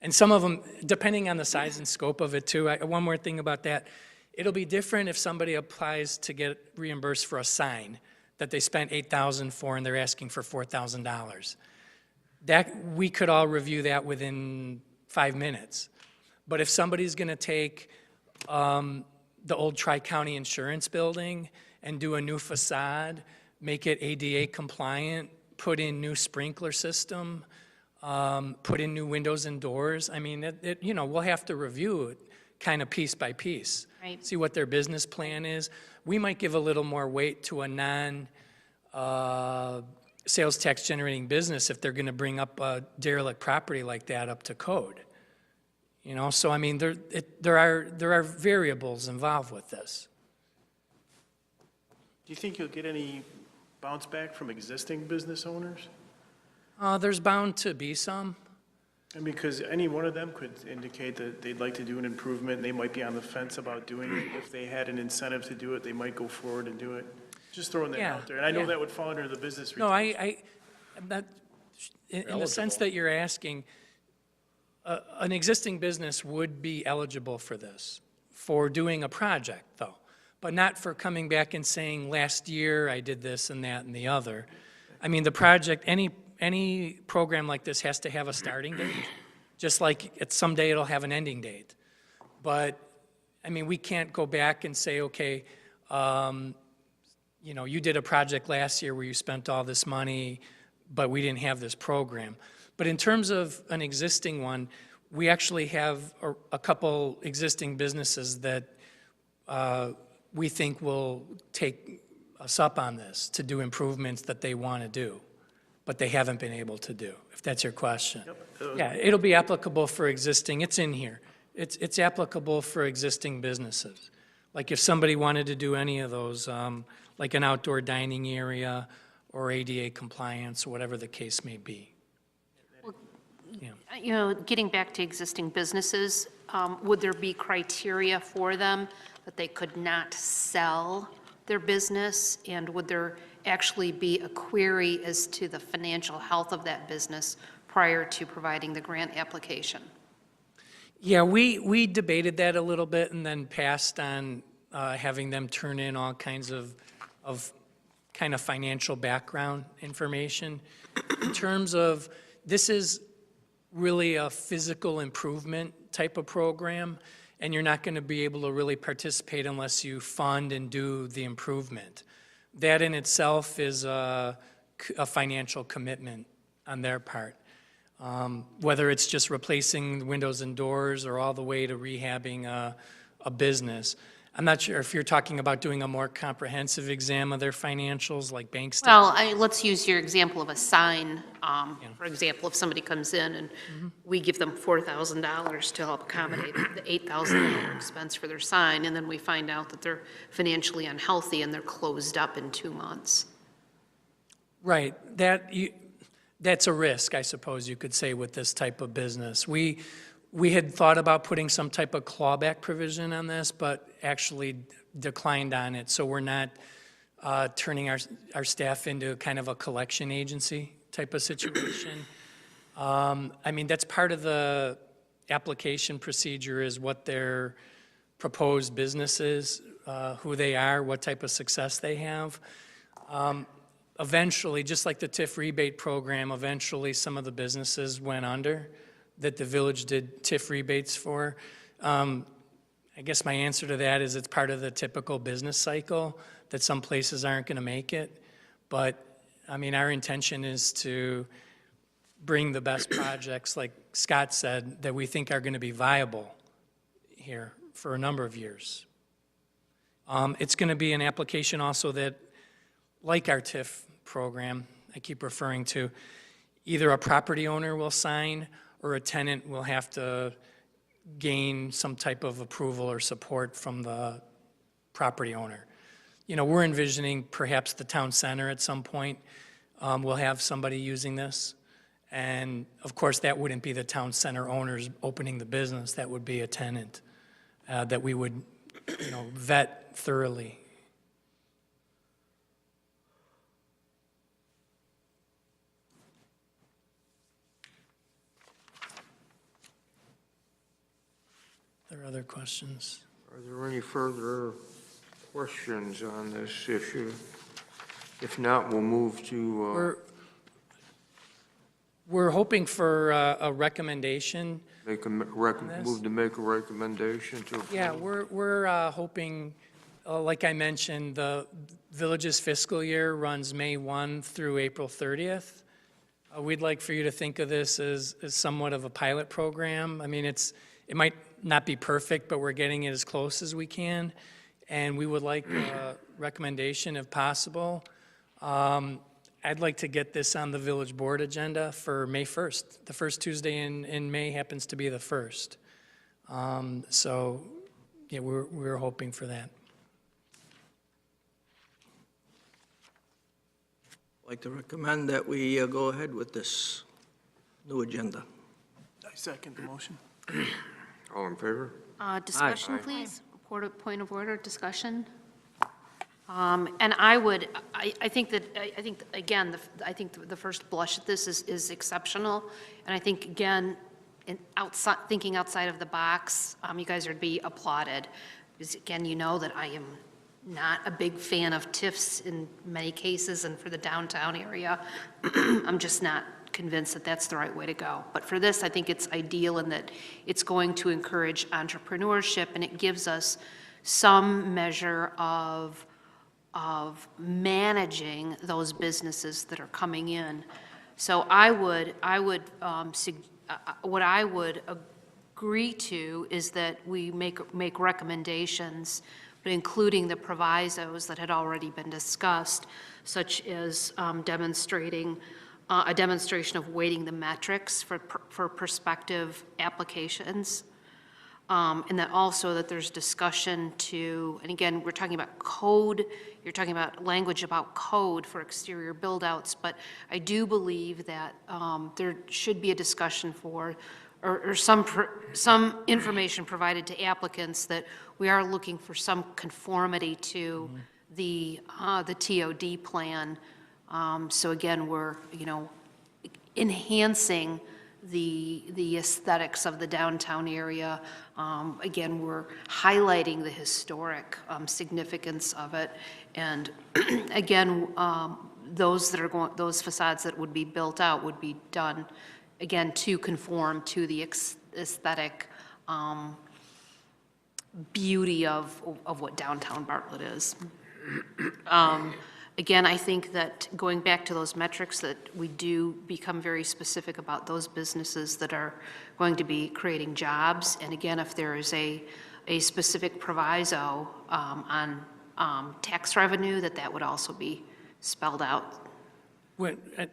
And some of them, depending on the size and scope of it too, one more thing about that, it'll be different if somebody applies to get reimbursed for a sign that they spent $8,000 for and they're asking for $4,000. We could all review that within 5 minutes. But if somebody's going to take the old Tri-County Insurance Building and do a new facade, make it ADA compliant, put in new sprinkler system, put in new windows and doors, I mean, we'll have to review it kind of piece by piece. Right. See what their business plan is. We might give a little more weight to a sales tax generating business if they're going to bring up a derelict property like that up to code. So I mean, there are variables involved with this. Do you think you'll get any bounce back from existing business owners? There's bound to be some. And because any one of them could indicate that they'd like to do an improvement, and they might be on the fence about doing it. If they had an incentive to do it, they might go forward and do it. Just throwing that Yeah, out there. And I know yeah. that would fall under the business. No, retail. I'm not, in the sense that you're asking, an existing business would be eligible for this, for doing a project, though, but not for coming back and saying, last year I did this and that and the other. I mean, the project, any program like this has to have a starting date, just like someday it'll have an ending date. But, I mean, we can't go back and say, okay, you did a project last year where you spent all this money, but we didn't have this program. But in terms of an existing one, we actually have a couple existing businesses that we think will take us up on this to do improvements that they want to do, but they haven't been able to do, if that's your question. Yep. Yeah, it'll be applicable for existing, it's in here. It's applicable for existing businesses. Like if somebody wanted to do any of those, like an outdoor dining area or ADA compliance, or whatever the case may be. Yeah. Getting back to existing businesses, would there be criteria for them that they could not sell their business? And would there actually be a query as to the financial health of that business prior to providing the grant application? Yeah, we debated that a little bit and then passed on having them turn in all kinds of kind of financial background information. In terms of, this is really a physical improvement type of program, and you're not going to be able to really participate unless you fund and do the improvement. That in itself is a financial commitment on their part. Whether it's just replacing windows and doors or all the way to rehabbing a business. I'm not sure if you're talking about doing a more comprehensive exam of their financials, like bank statements. Well, let's use your example of a sign. For example, if somebody comes in and we give them $4,000 to help accommodate the $8,000 expense for their sign, and then we find out that they're financially unhealthy and they're closed up in 2 months. Right, that's a risk, I suppose you could say, with this type of business. We had thought about putting some type of clawback provision on this, but actually declined on it, so we're not turning our staff into kind of a collection agency type of situation. I mean, that's part of the application procedure is what their proposed business is, who they are, what type of success they have. Eventually, just like the TIF rebate program, eventually some of the businesses went under that the village did TIF rebates for. I guess my answer to that is it's part of the typical business cycle that some places aren't going to make it. But, I mean, our intention is to bring the best projects, like Scott said, that we think are going to be viable here for a number of years. It's going to be an application also that, like our TIF program, I keep referring to, either a property owner will sign or a tenant will have to gain some type of approval or support from the property owner. You know, we're envisioning perhaps the town center at some point will have somebody using this. And of course, that wouldn't be the town center owners opening the business. That would be a tenant that we would, you know, vet thoroughly. Are there other questions? Are there any further questions on this issue? If not, we'll move to We're hoping for a recommendation. move to make a recommendation to approve. Yeah, we're hoping, like I mentioned, the village's fiscal year runs May 1 through April 30th. We'd like for you to think of this as somewhat of a pilot program. I mean, it might not be perfect, but we're getting it as close as we can. And we would like a recommendation if possible. I'd like to get this on the village board agenda for May 1st. The first Tuesday in May happens to be the 1st. So, yeah, we're hoping for that. I'd like to recommend that we go ahead with this new agenda. I second the motion. All in favor? Discussion, Aye. please. Point of order, discussion. And I think that, again, I think the first blush at this is exceptional. And I think, again, thinking outside of the box, you guys would be applauded. Because again, you know that I am not a big fan of TIFs in many cases, and for the downtown area, I'm just not convinced that that's the right way to go. But for this, I think it's ideal in that it's going to encourage entrepreneurship, and it gives us some measure of managing those businesses that are coming in. So what I would agree to is that we make recommendations, but including the provisos that had already been discussed, such as demonstrating a demonstration of weighting the metrics for prospective applications. And that also that there's discussion to, and again, we're talking about code, you're talking about language about code for exterior build-outs, but I do believe that there should be a discussion for, or some information provided to applicants that we are looking for some conformity to the TOD plan. So again, we're, enhancing the aesthetics of the downtown area. Again, we're highlighting the historic significance of it. And again, those facades that would be built out would be done, again, to conform to the aesthetic beauty of what downtown Bartlett is. Again, I think that going back to those metrics, that we do become very specific about those businesses that are going to be creating jobs. And again, if there is a specific proviso on tax revenue, that would also be spelled out.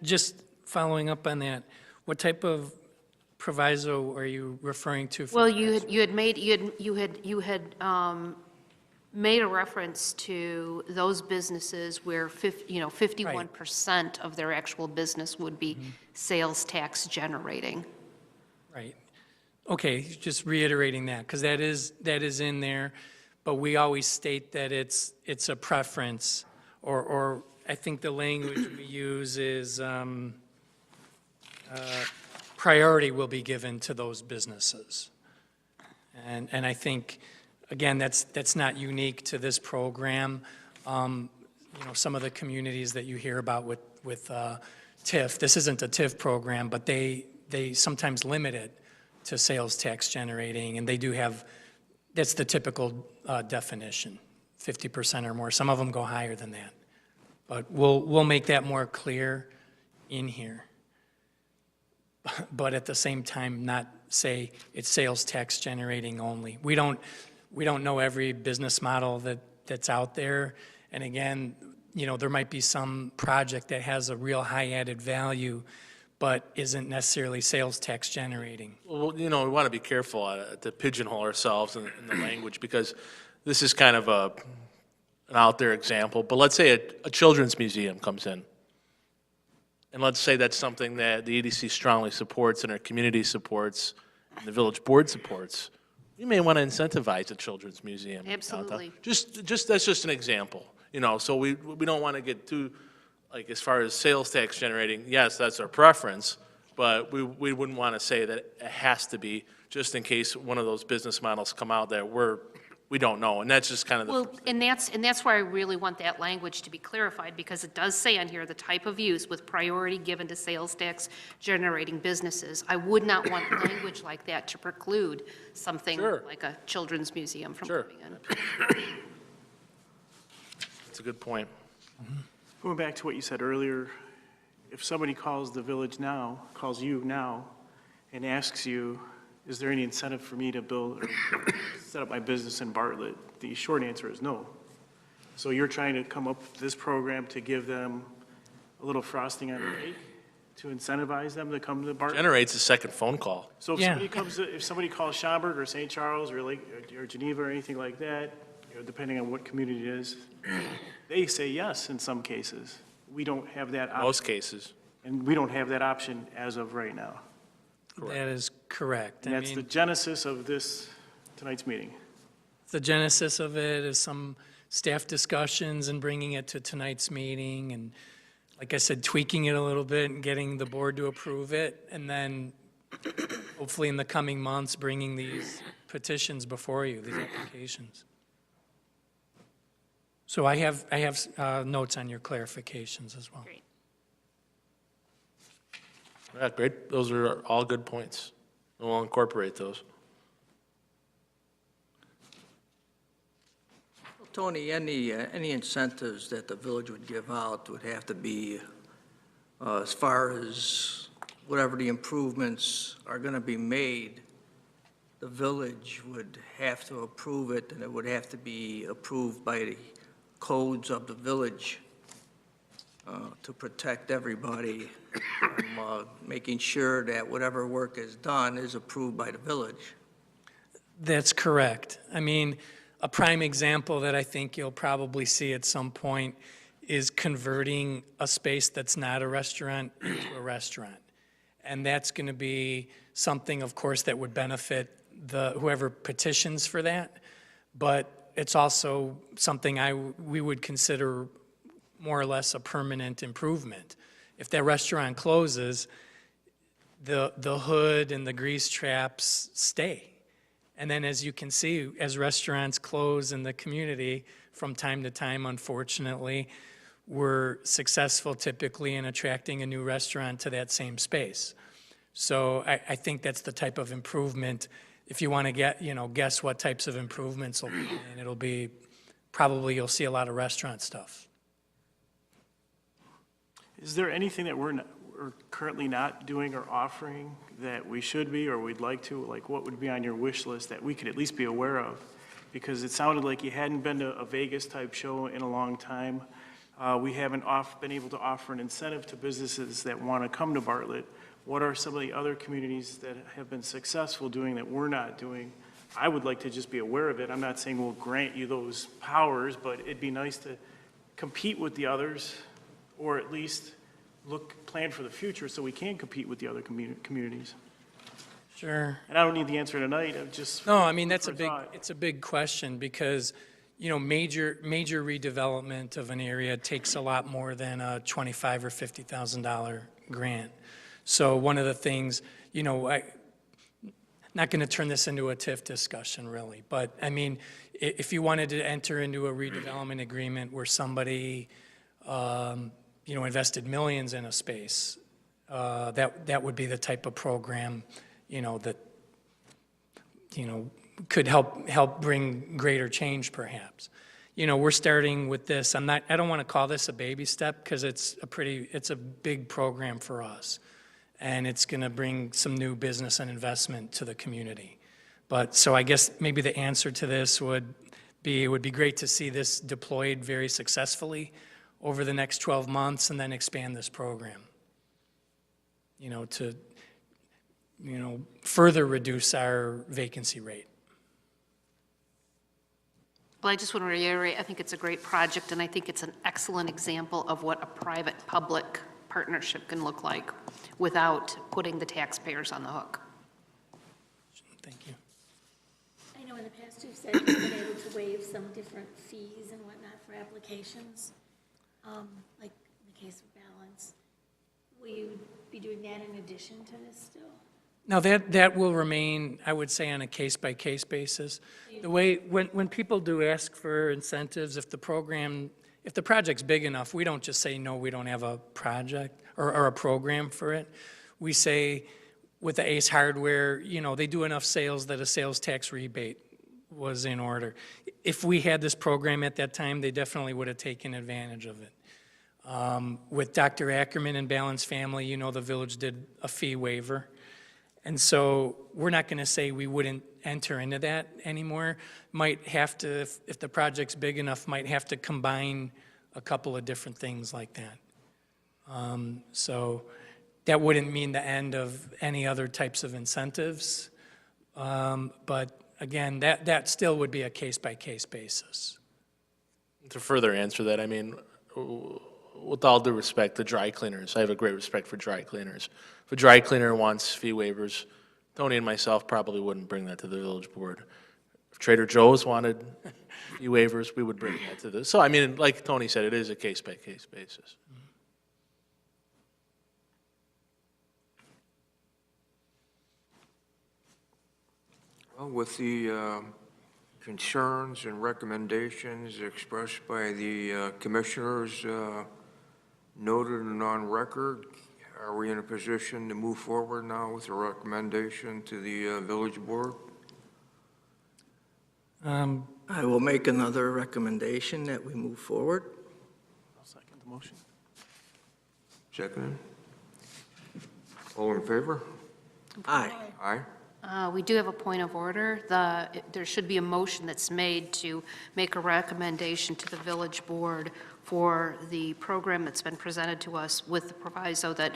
Just following up on that, what type of proviso are you referring to? Well, you had made a reference to those businesses where 51% of their actual business would be sales tax generating. Right. Okay, just reiterating that, because that is in there, but we always state that it's a preference, or I think the language we use is priority will be given to those businesses. And I think, again, that's not unique to this program. You know, some of the communities that you hear about with TIF, this isn't a TIF program, but they sometimes limit it to sales tax generating, and they do have, that's the typical definition, 50% or more. Some of them go higher than that. But we'll make that more clear in here. But at the same time, not say it's sales tax generating only. We don't know every business model that's out there. And again, you know, there might be some project that has a real high added value, but isn't necessarily sales tax generating. Well, you know, we want to be careful to pigeonhole ourselves in the language, because this is kind of an out there example. But let's say a children's museum comes in. And let's say that's something that the EDC strongly supports and our community supports and the village board supports. You may want to incentivize a children's museum. Absolutely. That's just an example, you know, so we don't want to get too, like, as far as sales tax generating, yes, that's our preference, but we wouldn't want to say that it has to be, just in case one of those business models come out that we don't know, and that's just kind of the. Well, and that's why I really want that language to be clarified, because it does say on here, the type of use with priority given to sales tax generating businesses. I would not want language like that to preclude something Sure. like a children's museum from Sure. coming in. That's a good point. Going back to what you said earlier, if somebody calls the village now, calls you now, and asks you, is there any incentive for me to build or set up my business in Bartlett? The short answer is no. So you're trying to come up with this program to give them a little frosting on the cake, to incentivize them to come to Bartlett? Generates a second phone call. So if Yeah. somebody calls Schaumburg or St. Charles or or Geneva or anything like that, you know, depending on what community it is, they say yes in some cases. We don't have that option. Most cases. And we don't have that option as of right now. That is correct. And I that's the mean, genesis of tonight's meeting. the genesis of it is some staff discussions and bringing it to tonight's meeting, and like I said, tweaking it a little bit and getting the board to approve it, and then hopefully in the coming months, bringing these petitions before you, these applications. So I have notes on your clarifications as well. Great. Yeah, great. Those are all good points. And we'll incorporate those. Tony, any incentives that the village would give out would have to be, as far as whatever the improvements are going to be made, the village would have to approve it, and it would have to be approved by the codes of the village to protect everybody from making sure that whatever work is done is approved by the village. That's correct. I mean, a prime example that I think you'll probably see at some point is converting a space that's not a restaurant into a restaurant. And that's going to be something, of course, that would benefit whoever petitions for that. But it's also something we would consider more or less a permanent improvement. If that restaurant closes, the hood and the grease traps stay. And then, as you can see, as restaurants close in the community from time to time, unfortunately, we're successful typically in attracting a new restaurant to that same space. So I think that's the type of improvement. If you want to guess what types of improvements will be, and it'll be, probably you'll see a lot of restaurant stuff. Is there anything that we're currently not doing or offering that we should be or we'd like to? Like, what would be on your wish list that we could at least be aware of? Because it sounded like you hadn't been to a Vegas-type show in a long time. We haven't been able to offer an incentive to businesses that want to come to Bartlett. What are some of the other communities that have been successful doing that we're not doing? I would like to just be aware of it. I'm not saying we'll grant you those powers, but it'd be nice to compete with the others, or at least plan for the future so we can compete with the other communities. Sure. And I don't need the answer tonight, I'm just. No, I mean, it's food for thought. a big question, because, major redevelopment of an area takes a lot more than a $25,000 or $50,000 grant. So one of the things, not going to turn this into a TIF discussion really, but I mean, if you wanted to enter into a redevelopment agreement where somebody, invested millions in a space, that would be the type of program, that, could help bring greater change perhaps. We're starting with this. I don't want to call this a baby step because it's a big program for us. And it's going to bring some new business and investment to the community. So I guess maybe the answer to this would be, it would be great to see this deployed very successfully over the next 12 months and then expand this program, to, further reduce our vacancy rate. Well, I just want to reiterate, I think it's a great project, and I think it's an excellent example of what a private-public partnership can look like without putting the taxpayers on the hook. Thank you. I know in the past you've said you've been able to waive some different fees and whatnot for applications, like in the case of balance. Will you be doing that in addition to this still? Now, that will remain, I would say, on a case-by-case basis. The way, when people do ask for incentives, if the project's big enough, we don't just say, no, we don't have a project or a program for it. We say, with the Ace Hardware, they do enough sales that a sales tax rebate was in order. If we had this program at that time, they definitely would have taken advantage of it. With Dr. Ackerman and Balanced Family, the village did a fee waiver. And so we're not going to say we wouldn't enter into that anymore. Might have to, if the project's big enough, might have to combine a couple of different things like that. So that wouldn't mean the end of any other types of incentives. But again, that still would be a case-by-case basis. To further answer that, I mean, with all due respect, the dry cleaners, I have a great respect for dry cleaners. If a dry cleaner wants fee waivers, Tony and myself probably wouldn't bring that to the village board. If Trader Joe's wanted fee waivers, we would bring that to this. So, I mean, like Tony said, it is a case-by-case basis. Well, with the concerns and recommendations expressed by the commissioners noted and on record, are we in a position to move forward now with a recommendation to the village board? I will make another recommendation that we move forward. I'll second the motion. Second. All in favor? Aye. Aye. We do have a point of order. There should be a motion that's made to make a recommendation to the village board for the program that's been presented to us with the proviso that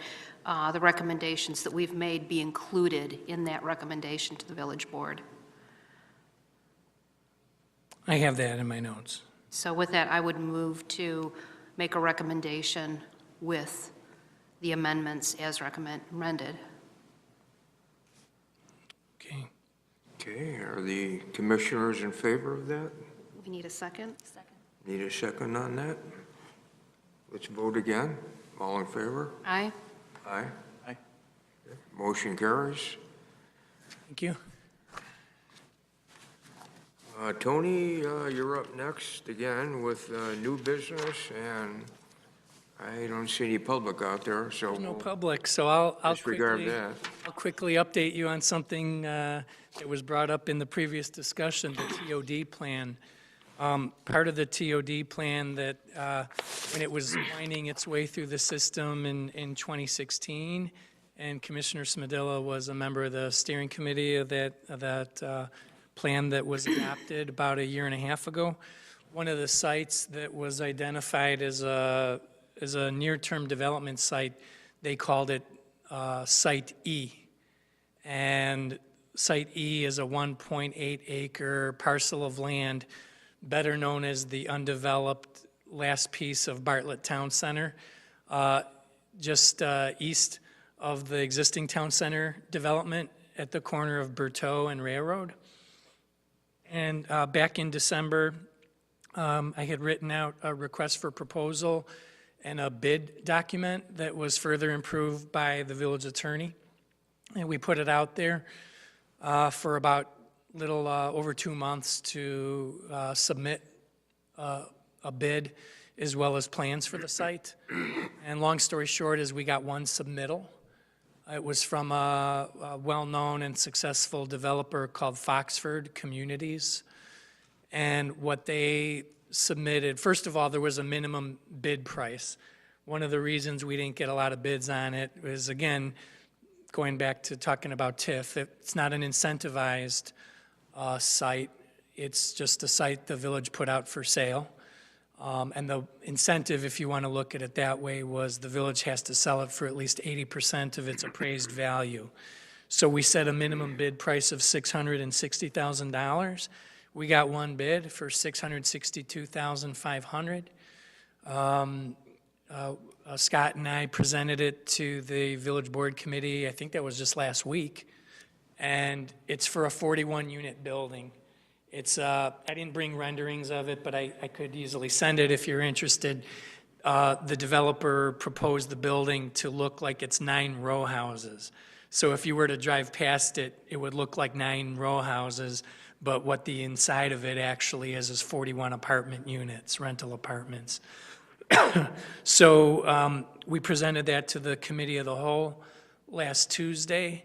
the recommendations that we've made be included in that recommendation to the village board. I have that in my notes. So with that, I would move to make a recommendation with the amendments as recommended. Okay. Okay, are the commissioners in favor of that? We need a second? Second. Need a second on that? Let's vote again. All in favor? Aye. Aye. Aye. Motion carries. Thank you. Tony, you're up next again with new business, and I don't see any public out there, so There's no we'll public, so I'll disregard that. quickly update you on something that was brought up in the previous discussion, the TOD plan. Part of the TOD plan that, when it was winding its way through the system in 2016, and Commissioner Smedilla was a member of the steering committee of that plan that was adopted about a year and a half ago. One of the sites that was identified as a near-term development site, they called it Site E. And Site E is a 1.8 acre parcel of land, better known as the undeveloped last piece of Bartlett Town Center, just east of the existing town center development at the corner of Berteau and Railroad. And back in December, I had written out a request for proposal and a bid document that was further improved by the village attorney. And we put it out there for about little over 2 months to submit a bid as well as plans for the site. And long story short is we got one submittal. It was from a well-known and successful developer called Foxford Communities. And what they submitted, first of all, there was a minimum bid price. One of the reasons we didn't get a lot of bids on it was, again, going back to talking about TIF, it's not an incentivized site. It's just a site the village put out for sale. And the incentive, if you want to look at it that way, was the village has to sell it for at least 80% of its appraised value. So we set a minimum bid price of $660,000. We got one bid for $662,500. Scott and I presented it to the village board committee, I think that was just last week, and it's for a 41-unit building. It's, I didn't bring renderings of it, but I could easily send it if you're interested. The developer proposed the building to look like it's 9 row houses. So if you were to drive past it, it would look like 9 row houses, but what the inside of it actually is 41 apartment units, rental apartments. So we presented that to the committee of the whole last Tuesday.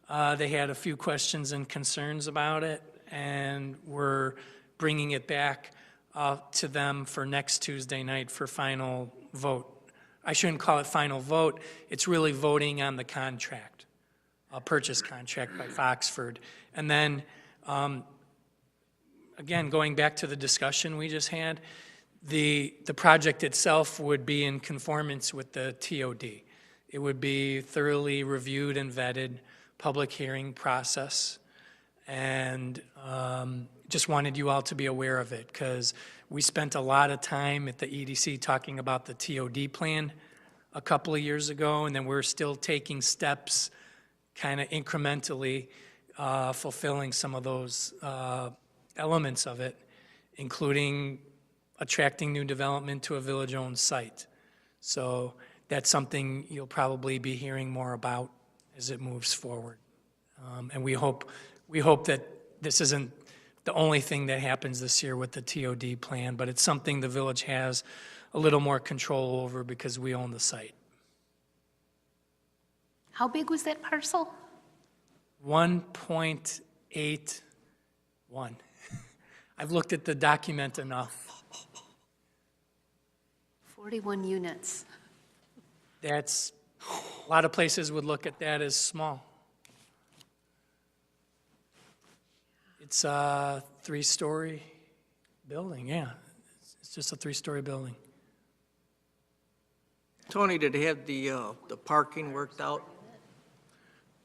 They had a few questions and concerns about it, and we're bringing it back to them for next Tuesday night for final vote. I shouldn't call it final vote. It's really voting on the contract, a purchase contract by Foxford. And then, again, going back to the discussion we just had, the project itself would be in conformance with the TOD. It would be thoroughly reviewed and vetted, public hearing process, and just wanted you all to be aware of it, because we spent a lot of time at the EDC talking about the TOD plan a couple of years ago, and then we're still taking steps kind of incrementally fulfilling some of those elements of it, including attracting new development to a village-owned site. So that's something you'll probably be hearing more about as it moves forward. And we hope that this isn't the only thing that happens this year with the TOD plan, but it's something the village has a little more control over because we own the site. How big was that parcel? 1.81. I've looked at the document enough. 41 units. That's, a lot of places would look at that as small. It's a 3-story building, yeah. It's just a 3-story building. Tony, did they have the parking worked out?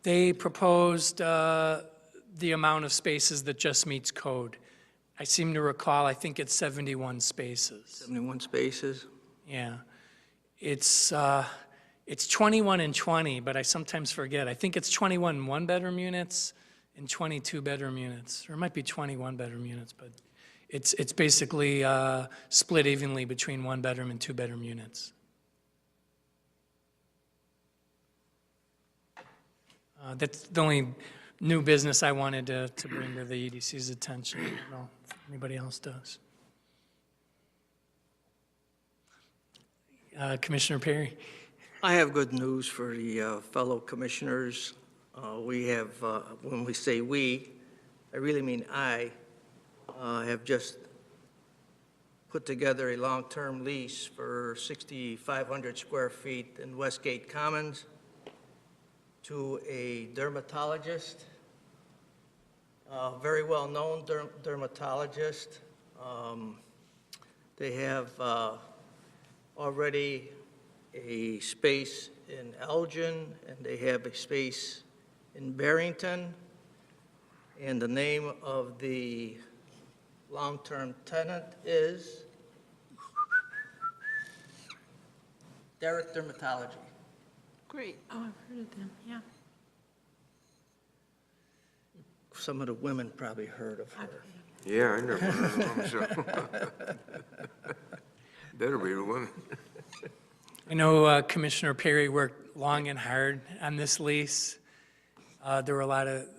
They proposed the amount of spaces that just meets code. I seem to recall, I think it's 71 spaces. 71 spaces? Yeah. It's 21 and 20, but I sometimes forget. I think it's 21 one-bedroom units and 22 bedroom units, or it might be 21 bedroom units, but it's basically split evenly between 1-bedroom and 2-bedroom units. That's the only new business I wanted to bring to the EDC's attention. I don't know if anybody else does. Commissioner Perry. I have good news for the fellow commissioners. We have, when we say we, I really mean I, have just put together a long-term lease for 6,500 square feet in Westgate Commons to a dermatologist, very well-known dermatologist. They have already a space in Elgin, and they have a space in Barrington. And the name of the long-term tenant is Derek Dermatology. Great. Oh, I've heard of them, yeah. Some of the women probably heard of her. Yeah, I never heard of them, so. Better be the women. I know Commissioner Perry worked long and hard on this lease. There were a lot of,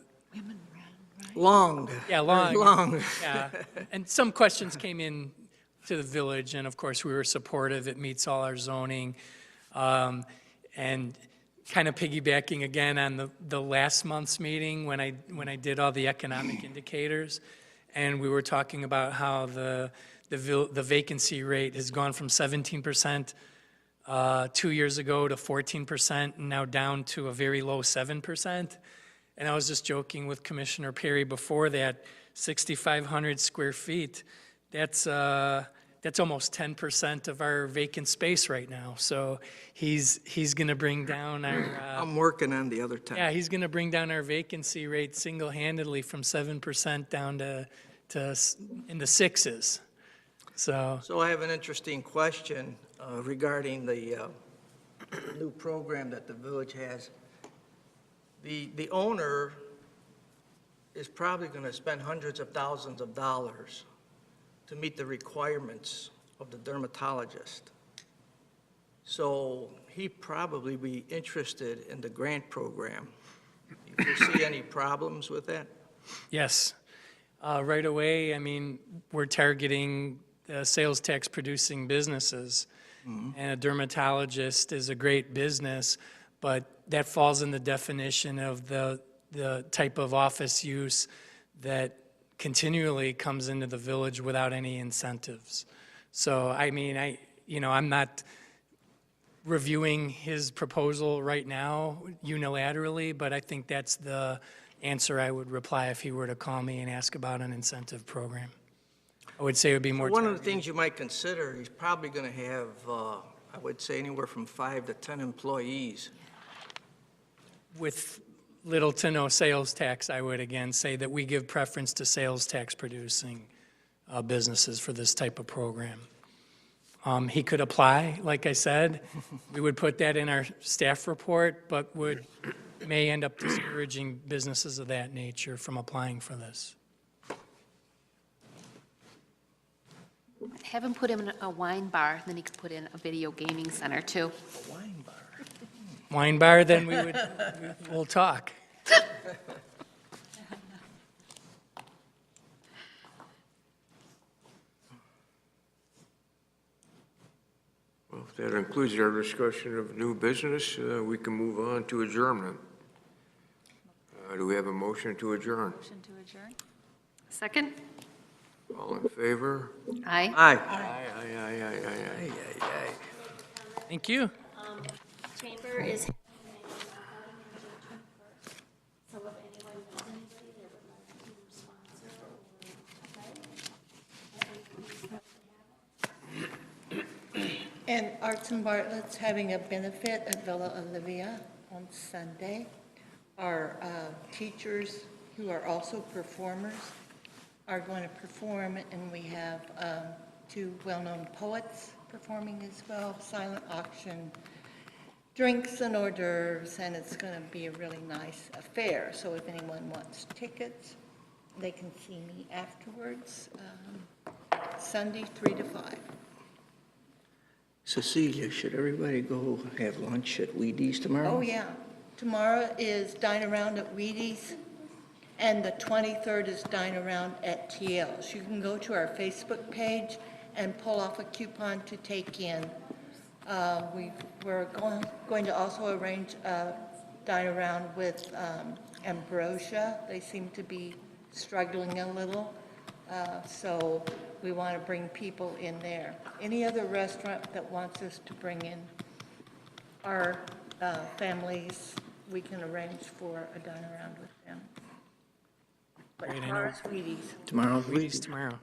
Long. yeah, long. Long. Yeah, and some questions came in to the village, and of course, we were supportive. It meets all our zoning. And kind of piggybacking again on the last month's meeting when I did all the economic indicators, and we were talking about how the vacancy rate has gone from 17% 2 years ago to 14%, and now down to a very low 7%. And I was just joking with Commissioner Perry before that, 6,500 square feet, that's almost 10% of our vacant space right now. So he's going to bring down our, I'm working on the other 10. yeah, he's going to bring down our vacancy rate single-handedly from 7% down to in the sixes. So, So I have an interesting question regarding the new program that the village has. The owner is probably going to spend hundreds of thousands of dollars to meet the requirements of the dermatologist. So he probably be interested in the grant program. Do you foresee any problems with that? yes. Right away, I mean, we're targeting sales tax producing businesses. And a dermatologist is a great business, but that falls in the definition of the type of office use that continually comes into the village without any incentives. So, I mean, I'm not reviewing his proposal right now unilaterally, but I think that's the answer I would reply if he were to call me and ask about an incentive program. I would say it would be more One of the targeted. things you might consider, he's probably going to have, I would say, anywhere from 5 to 10 employees. With little to no sales tax, I would again say that we give preference to sales tax producing businesses for this type of program. He could apply, like I said. We would put that in our staff report, but may end up discouraging businesses of that nature from applying for this. Have him put him in a wine bar, then he could put in a video gaming center, too. A wine bar. Wine bar, then we'll talk. Well, if that concludes our discussion of new business, we can move on to adjournment. Do we have a motion to adjourn? Motion to adjourn? Second? All in favor? Aye. Aye. Aye. Thank you. Chamber is having a walkout on Adjournment first. So if anyone knows anybody that would like to sponsor or help, And Arts and Bartlett's having a benefit at Villa Olivia on Sunday. Our teachers, who are also performers, are going to perform, and we have 2 well-known poets performing as well, silent auction, drinks and hors d'oeuvres, and it's going to be a really nice affair. So if anyone wants tickets, they can see me afterwards, Sunday, 3 to 5. Cecilia, should everybody go have lunch at Wheaties tomorrow? Oh, yeah. Tomorrow is Dine Around at Wheaties, and the 23rd is Dine Around at TL's. You can go to our Facebook page and pull off a coupon to take in. We're going to also arrange a Dine Around with Ambrosia. They seem to be struggling a little, so we want to bring people in there. Any other restaurant that wants us to bring in our families, we can arrange for a Dine Around with them. But Great, I know. tomorrow's Wheaties. Tomorrow, Please tomorrow.